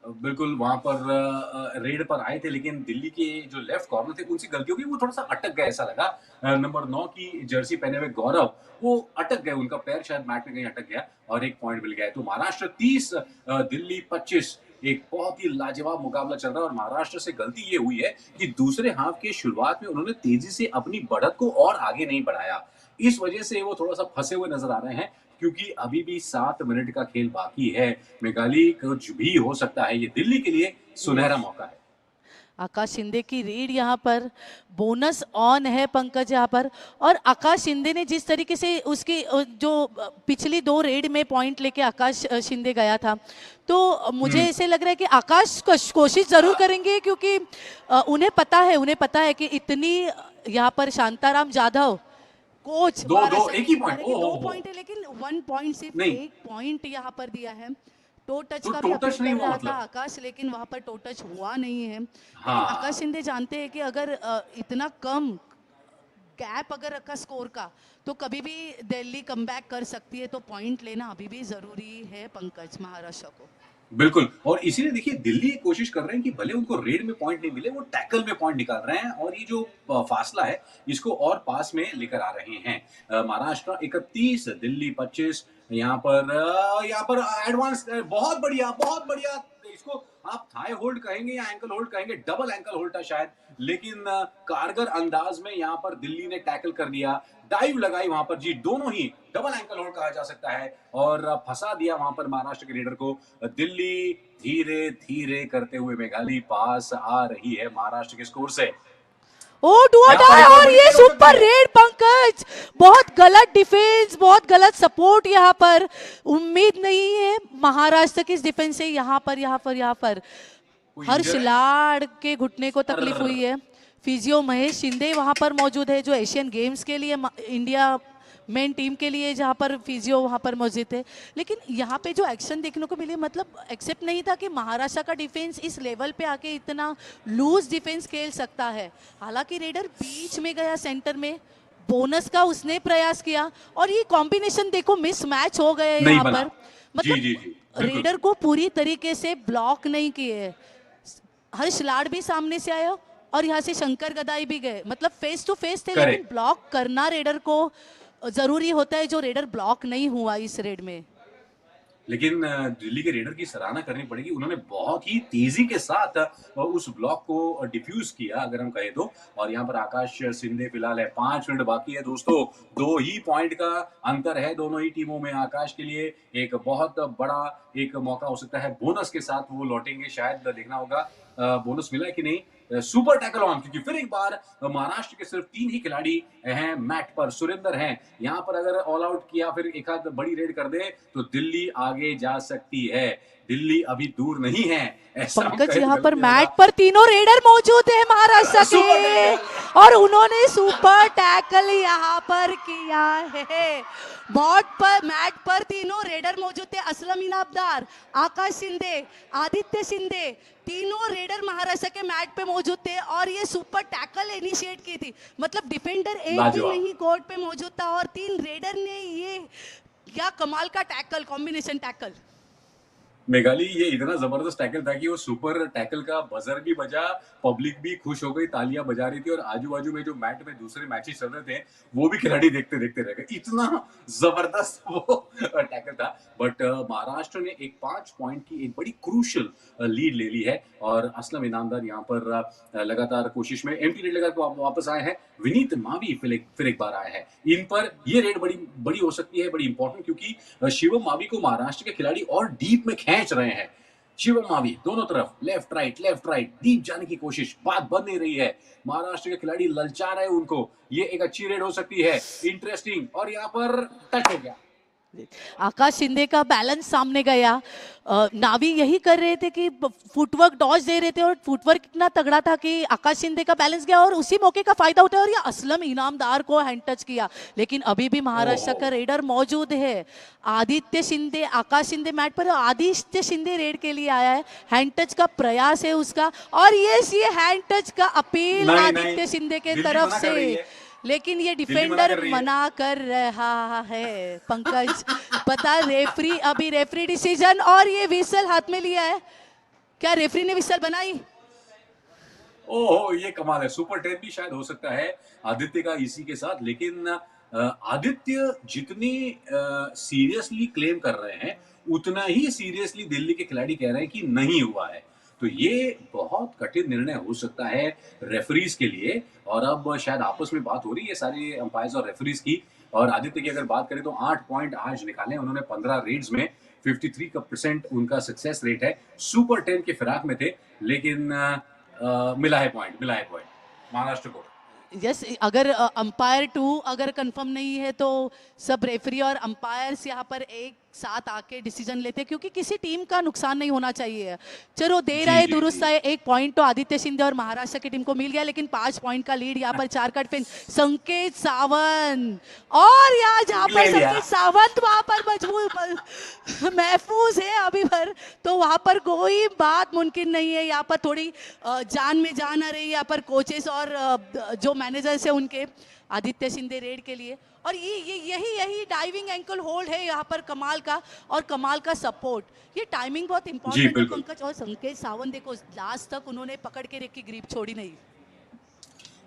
बिल्कुल वहां पर रेड पर आए थे, लेकिन दिल्ली के जो लेफ्ट कॉर्नर थे उनसी गलती होगी, वो थोड़ा सा अटक गए ऐसा लगा। नंबर 9 की जर्सी पहने हुए गौरव, वो अटक गए, उनका पैर शायद मैट में कहीं अटक गया, और एक पॉइंट मिल गया। तो महाराष्ट्र 30, दिल्ली 25, एक बहुत ही लाजवाब मुकाबला चल रहा है। और महाराष्ट्र से गलती ये हुई है कि दूसरे हाफ की शुरुआत में उन्होंने तेजी से अपनी बढ़त को और आगे नहीं बढ़ाया, इस वजह से वो थोड़ा सा फंसे हुए नजर आ रहे हैं, क्योंकि अभी भी 7 मिनट का खेल बाकी है। मेघाली कुछ भी हो सकता है, ये दिल्ली के लिए सुनहरा मौका है। आकाश शिंदे की रीड यहाँ पर, बोनस ऑन है पंकज यहाँ पर। और आकाश शिंदे ने जिस तरीके से उसकी जो पिछली 2 रेड में पॉइंट लेके आकाश शिंदे गया था, तो मुझे ऐसे लग रहा है कि आकाश कोशिश जरूर करेंगे, क्योंकि उन्हें पता है कि इतनी यहाँ पर शांताराम जाधव कोच दो दो एक ही पॉइंट, ओ 2 हो पॉइंट है, लेकिन 1 पॉइंट, सिर्फ नहीं, 1 पॉइंट यहाँ पर दिया है। टो टच तो का भी टो अपील टच नहीं कर हुआ रहा था मतलब। आकाश, लेकिन वहां पर टो टच हुआ नहीं है। लेकिन आकाश हाँ, शिंदे जानते हैं कि अगर इतना कम गैप अगर रखा स्कोर का, तो कभी भी दिल्ली कमबैक कर सकती है। तो पॉइंट लेना अभी भी जरूरी है पंकज, महाराष्ट्र को। बिल्कुल, और इसीलिए देखिए दिल्ली ये कोशिश कर रहे हैं कि भले उनको रेड में पॉइंट नहीं मिले, वो टैकल में पॉइंट निकाल रहे हैं, और ये जो फासला है इसको और पास में लेकर आ रहे हैं। महाराष्ट्र 31, दिल्ली 25। यहाँ पर एडवांस, बहुत बढ़िया, बहुत बढ़िया। इसको आप थाई होल्ड कहेंगे या एंकल होल्ड कहेंगे, डबल एंकल होल्ड था शायद, लेकिन कारगर अंदाज में यहाँ पर दिल्ली ने टैकल कर दिया, डाइव लगाई वहां पर, जी दोनों ही डबल एंकल होल्ड कहा जा सकता है, और फंसा दिया वहां पर महाराष्ट्र के लीडर को। दिल्ली धीरे धीरे करते हुए मेघाली पास आ रही है महाराष्ट्र के स्कोर से। ओ डू और यहाँ डाई, पर और बड़ी ये रेड हो सकती सुपर है। रेड पंकज, बहुत गलत डिफेंस, बहुत गलत सपोर्ट यहाँ पर। उम्मीद नहीं है महाराष्ट्र की इस डिफेंस से। यहाँ पर कोई हर्ष इंजर है? लाड़ के घुटने को तकलीफ अर्र, हुई है। फिजियो महेश शिंदे वहां पर मौजूद है, जो एशियन गेम्स के लिए इंडिया मेन टीम के लिए जहां पर फिजियो वहां पर मौजूद है। लेकिन यहाँ पे जो एक्शन देखने को मिले, मतलब एक्सेप्ट नहीं था कि महाराष्ट्र का डिफेंस इस लेवल पे आके इतना लूज डिफेंस खेल सकता है। हालांकि रेडर बीच में गया सेंटर में, बोनस का उसने प्रयास किया, और ये कॉम्बिनेशन देखो मिस मैच हो गए नहीं यहाँ बना। पर। जी मतलब जी जी, बिल्कुल। रेडर को पूरी तरीके से ब्लॉक नहीं किए। हर्ष लाड भी सामने से आया और यहाँ से शंकर गदाई भी गए, मतलब फेस टू फेस थे, लेकिन करेक्ट। ब्लॉक करना रेडर को जरूरी होता है, जो रेडर ब्लॉक नहीं हुआ इस रेड में। लेकिन दिल्ली के रेडर की सराहना करनी पड़ेगी, उन्होंने बहुत ही तेजी के साथ उस ब्लॉक को डिफ्यूज किया अगर हम कहें तो। और यहाँ पर आकाश शिंदे फिलहाल है, 5 मिनट बाकी है दोस्तों, 2 ही पॉइंट का अंतर है दोनों ही टीमों में। आकाश के लिए एक बहुत बड़ा एक मौका हो सकता है, बोनस के साथ वो लौटेंगे शायद, देखना होगा बोनस मिला है कि नहीं। सुपर टैकल ऑन, क्योंकि फिर एक बार महाराष्ट्र के सिर्फ 3 ही खिलाड़ी हैं मैट पर, सुरेंदर हैं। यहाँ पर अगर ऑल आउट किया, फिर एक आध बड़ी रेड कर दे तो दिल्ली आगे जा सकती है। दिल्ली अभी दूर नहीं है, ऐसा हम पंकज कहें तो यहाँ गलत पर नहीं मैट होगा। पर तीनों रेडर मौजूद है महाराष्ट्र सुपर के, टैकल। और उन्होंने सुपर टैकल यहाँ पर किया है। मैट पर तीनों रेडर मौजूद थे, असलम इनामदार, आकाश शिंदे, आदित्य शिंदे, तीनों रेडर महाराष्ट्र के मैट पे मौजूद थे, और ये सुपर टैकल इनिशिएट की थी। मतलब डिफेंडर एक भी लाजवाब। नहीं कोर्ट पे मौजूद था, और 3 रेडर ने ये क्या कमाल का टैकल, कॉम्बिनेशन टैकल। मेघाली, ये इतना जबरदस्त टैकल था कि वो सुपर टैकल का बजर भी बजा, पब्लिक भी खुश हो गई, तालियां बजा रही थी, और आजू बाजू में जो मैट में दूसरे मैचेस चल रहे थे वो भी खिलाड़ी देखते देखते रह गए, इतना जबरदस्त वो टैकल था। बट महाराष्ट्र ने एक 5 पॉइंट की एक बड़ी क्रूशल लीड ले ली है, और असलम इनामदार यहाँ पर लगातार कोशिश में एम्प्टी रेड लगा के वापस आए हैं। विनीत मावी फिर एक बार आए हैं। इन पर ये रेड बड़ी बड़ी हो सकती है, बड़ी इंपॉर्टेंट, क्योंकि शिवम मावी को महाराष्ट्र के खिलाड़ी और डीप में खींच रहे हैं। शिवम मावी दोनों तरफ लेफ्ट राइट डीप जाने की कोशिश, बात बन नहीं रही है। महाराष्ट्र के खिलाड़ी ललचा रहे हैं उनको, ये एक अच्छी रेड हो सकती है, इंटरेस्टिंग। और यहाँ पर टच हो गया। आकाश शिंदे का बैलेंस सामने गया। नावी यही कर रहे थे कि फुटवर्क डॉज दे रहे थे, और फुटवर्क इतना तगड़ा था कि आकाश शिंदे का बैलेंस गया, और उसी मौके का फायदा उठाया, और ये असलम इनामदार को हैंड टच किया। लेकिन अभी भी महाराष्ट्र का रेडर मौजूद है। आदित्य शिंदे, आकाश शिंदे मैट पर, आदित्य शिंदे रेड के लिए आया है, हैंड टच का प्रयास है उसका, और ये हैंड टच का अपील नहीं, आदित्य नहीं, शिंदे के दिल्ली तरफ मना कर रही से, है। लेकिन ये दिल्ली मना डिफेंडर कर रही है। मना कर रहा है पंकज। पता रेफरी, अभी रेफरी डिसीजन, और ये विसल हाथ में लिया है। क्या रेफरी ने विसल बनाई? ओहो, ये कमाल है, सुपर 10 भी शायद हो सकता है आदित्य का इसी के साथ। लेकिन आदित्य जितनी सीरियसली क्लेम कर रहे हैं, उतना ही सीरियसली दिल्ली के खिलाड़ी कह रहे हैं कि नहीं हुआ है। तो ये बहुत कठिन निर्णय हो सकता है रेफरीज के लिए, और अब शायद आपस में बात हो रही है सारे अंपायर्स और रेफरीज की। और आदित्य की अगर बात करें तो 8 पॉइंट आज निकाले उन्होंने 15 रेड्स में, 53% उनका सक्सेस रेट है। सुपर 10 के फिराक में थे, लेकिन मिला है पॉइंट महाराष्ट्र को। यस, अगर अंपायर 2 अगर कंफर्म नहीं है तो सब रेफरी और अंपायर्स यहाँ पर एक साथ आके डिसीजन लेते हैं, क्योंकि किसी टीम का नुकसान नहीं होना चाहिए। चलो दे रहा जी है जी दुरुस्त जी। है, 1 पॉइंट तो आदित्य शिंदे और महाराष्ट्र की टीम को मिल गया, लेकिन 5 पॉइंट का लीड यहाँ पर 4 कट फिन संकेत सावंत, और यहाँ जहाँ पर ले लिया। संकेत सावंत वहाँ पर मजबूर महफूज है अभी भर, तो वहाँ पर कोई बात मुमकिन नहीं है। यहाँ पर थोड़ी जान में जान आ रही है यहाँ पर कोचेस और जो मैनेजर्स है उनके, आदित्य शिंदे रेड के लिए। और यही डाइविंग एंकल होल्ड है यहाँ पर कमाल का, और कमाल का सपोर्ट। ये टाइमिंग बहुत जी इंपॉर्टेंट है बिल्कुल। पंकज। और संकेत सावंत देखो, लास्ट तक उन्होंने पकड़ के रखी, ग्रिप छोड़ी नहीं।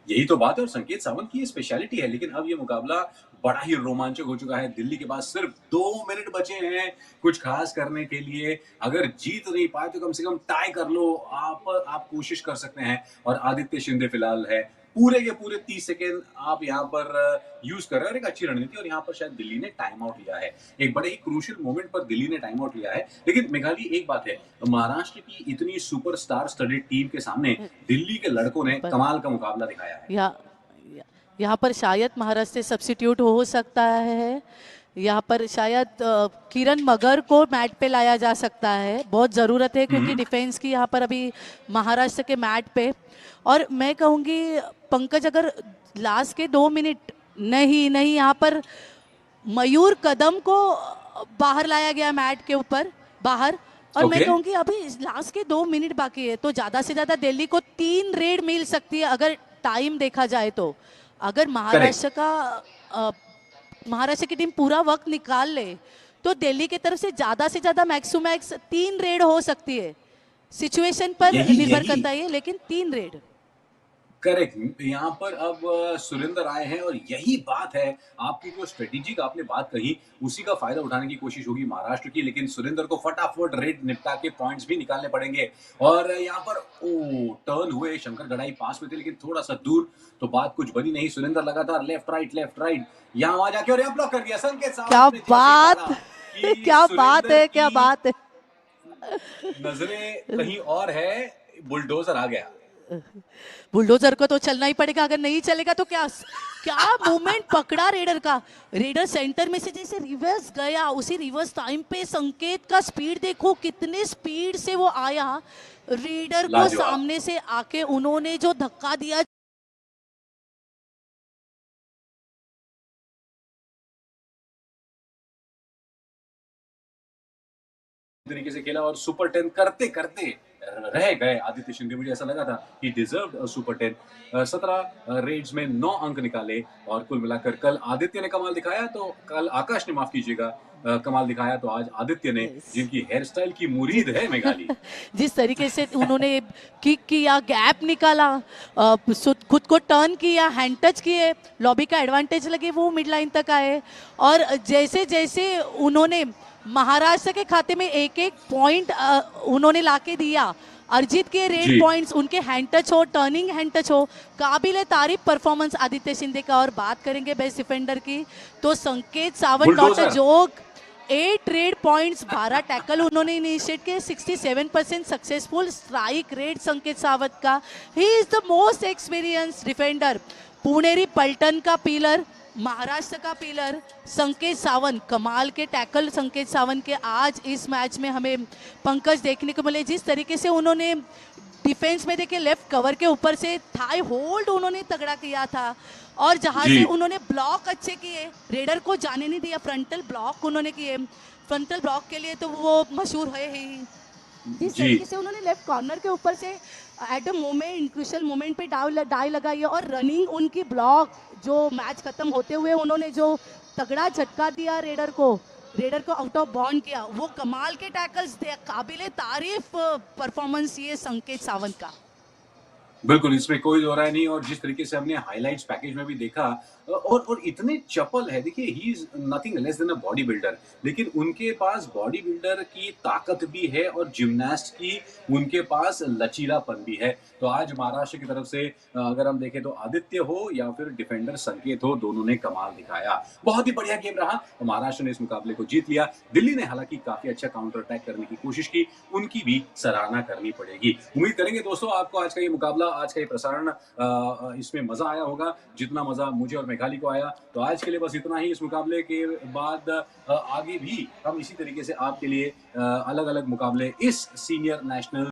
यही तो बात है, और संकेत सावंत की स्पेशलिटी है। लेकिन अब ये मुकाबला बड़ा ही रोमांचक हो चुका है। दिल्ली के पास सिर्फ 2 मिनट बचे हैं कुछ खास करने के लिए। अगर जीत नहीं पाए तो कम से कम टाई कर लो, आप कोशिश कर सकते हैं। और आदित्य शिंदे फिलहाल है पूरे के पूरे 30 सेकेंड आप यहाँ पर यूज कर रहे हैं और एक अच्छी रणनीति, और यहाँ पर शायद दिल्ली ने टाइम आउट लिया है। एक बड़े ही क्रूशियल मोमेंट पर दिल्ली ने टाइम आउट लिया है। लेकिन मेघाली, एक बात है, महाराष्ट्र की इतनी सुपरस्टार स्टडेड टीम के सामने दिल्ली के लड़कों ने पर कमाल का मुकाबला दिखाया है। यहाँ पर शायद महाराष्ट्र से सब्स्टिट्यूट हो सकता है। यहाँ पर शायद किरण मगर को मैट पे लाया जा सकता है, बहुत ज़रूरत है क्योंकि डिफेंस की यहाँ पर अभी महाराष्ट्र के मैट पे। और मैं कहूँगी पंकज, अगर लास्ट के 2 मिनट नहीं यहाँ पर मयूर कदम को बाहर लाया गया मैट के ऊपर बाहर। और मैं ओके, कहूँगी अभी लास्ट के 2 मिनट बाकी है, तो ज़्यादा से ज़्यादा दिल्ली को 3 रेड मिल सकती है अगर टाइम देखा जाए तो। अगर करेक्ट। महाराष्ट्र की टीम पूरा वक्त निकाल ले तो दिल्ली की तरफ से ज्यादा मैक्स टू मैक्स 3 रेड हो सकती है। सिचुएशन पर यही निर्भर यही करता है, लेकिन 3 रेड। करेक्ट। यहाँ पर अब सुरेंद्र आए हैं और यही बात है, आपकी जो स्ट्रेटेजी का आपने बात कही, उसी का फायदा उठाने की कोशिश होगी महाराष्ट्र की, लेकिन सुरेंद्र को फटाफट रेड निपटा के पॉइंट्स भी निकालने पड़ेंगे। और यहाँ पर टर्न हुए, शंकर गड़ाई पास में थे लेकिन थोड़ा सा दूर, तो बात कुछ बनी नहीं। सुरेंद्र लगातार लेफ्ट राइट यहाँ वहां जाके और यहाँ ब्लॉक कर दिया। संकेत क्या सावंत ने जैसे ही बात पाला कि क्या बात सुरेंद्र है, क्या की बात है। नजरें कहीं और है, बुलडोजर आ गया। बुलडोजर को तो चलना ही पड़ेगा, अगर नहीं चलेगा तो क्या क्या मूवमेंट पकड़ा रेडर का। रेडर सेंटर में से जैसे रिवर्स गया, उसी रिवर्स टाइम पे संकेत का स्पीड देखो, कितने स्पीड से वो आया। रेडर को लाजवाब। सामने से आके उन्होंने जो धक्का दिया, तरीके से खेला और सुपर 10 करते करते रह गए आदित्य शिंदे। मुझे ऐसा लगा था कि डिजर्व सुपर 10। 17 रेड्स में 9 अंक निकाले, और कुल मिलाकर कल आदित्य ने कमाल दिखाया, तो कल आकाश ने, माफ कीजिएगा, कमाल दिखाया, तो आज आदित्य ने, Yes. जिनकी हेयर स्टाइल की मुरीद है मेघाली। जिस तरीके से उन्होंने किक किया, गैप निकाला, खुद को टर्न किया, हैंड टच किए, लॉबी का एडवांटेज लगे, वो मिड लाइन तक आए। और जैसे जैसे उन्होंने महाराष्ट्र के खाते में एक एक पॉइंट उन्होंने लाके दिया, अर्जित के रेड जी। पॉइंट्स, उनके हैंड टच हो, टर्निंग हैंड टच हो, काबिल तारीफ परफॉर्मेंस आदित्य शिंदे का। और बात करेंगे बेस्ट डिफेंडर की, तो संकेत सावंत डॉट बुलडोजर। जोग 8 रेड पॉइंट्स, 12 टैकल उन्होंने इनिशिएट किए, 67% सक्सेसफुल स्ट्राइक रेट संकेत सावंत का। He is the most experience defender. Puneri पलटन का पिलर, महाराष्ट्र का पिलर संकेत सावंत, कमाल के टैकल संकेत सावंत के आज इस मैच में हमें पंकज देखने को मिले। जिस तरीके से उन्होंने डिफेंस में देखिए, लेफ्ट कवर के ऊपर से थाई होल्ड उन्होंने तगड़ा किया था, और जहां जी। से उन्होंने ब्लॉक अच्छे किए, रेडर को जाने नहीं दिया, फ्रंटल ब्लॉक उन्होंने किए। फ्रंटल ब्लॉक के लिए तो वो मशहूर है ही। जिस जी। तरीके से उन्होंने लेफ्ट कॉर्नर के ऊपर से at a moment, crucial moment पे डाई लगाई है, और रनिंग उनकी ब्लॉक, जो मैच खत्म होते हुए उन्होंने जो तगड़ा झटका दिया रेडर को आउट ऑफ बाउंड किया, वो कमाल के टैकल्स थे, काबिले तारीफ परफॉर्मेंस ये संकेत सावंत का। बिल्कुल, इसमें कोई दो राय नहीं। और जिस तरीके से हमने हाइलाइट्स पैकेज में भी देखा, और इतने चपल है। देखिए, he is nothing less than a body builder, लेकिन उनके पास बॉडी बिल्डर की ताकत भी है और जिम्नास्ट की उनके पास लचीलापन भी है। तो आज महाराष्ट्र की तरफ से अगर हम देखें तो आदित्य हो या फिर डिफेंडर संकेत हो, दोनों ने कमाल दिखाया। बहुत ही बढ़िया गेम रहा, महाराष्ट्र ने इस मुकाबले को जीत लिया। दिल्ली ने हालांकि काफी अच्छा काउंटर अटैक करने की कोशिश की, उनकी भी सराहना करनी पड़ेगी। उम्मीद करेंगे दोस्तों आपको आज का ये मुकाबला, आज का ये प्रसारण, इसमें मजा आया होगा जितना मजा मुझे और मेघाली को आया। तो आज के लिए बस इतना ही। इस मुकाबले के बाद आगे भी हम इसी तरीके से आपके लिए अलग अलग मुकाबले इस सीनियर नेशनल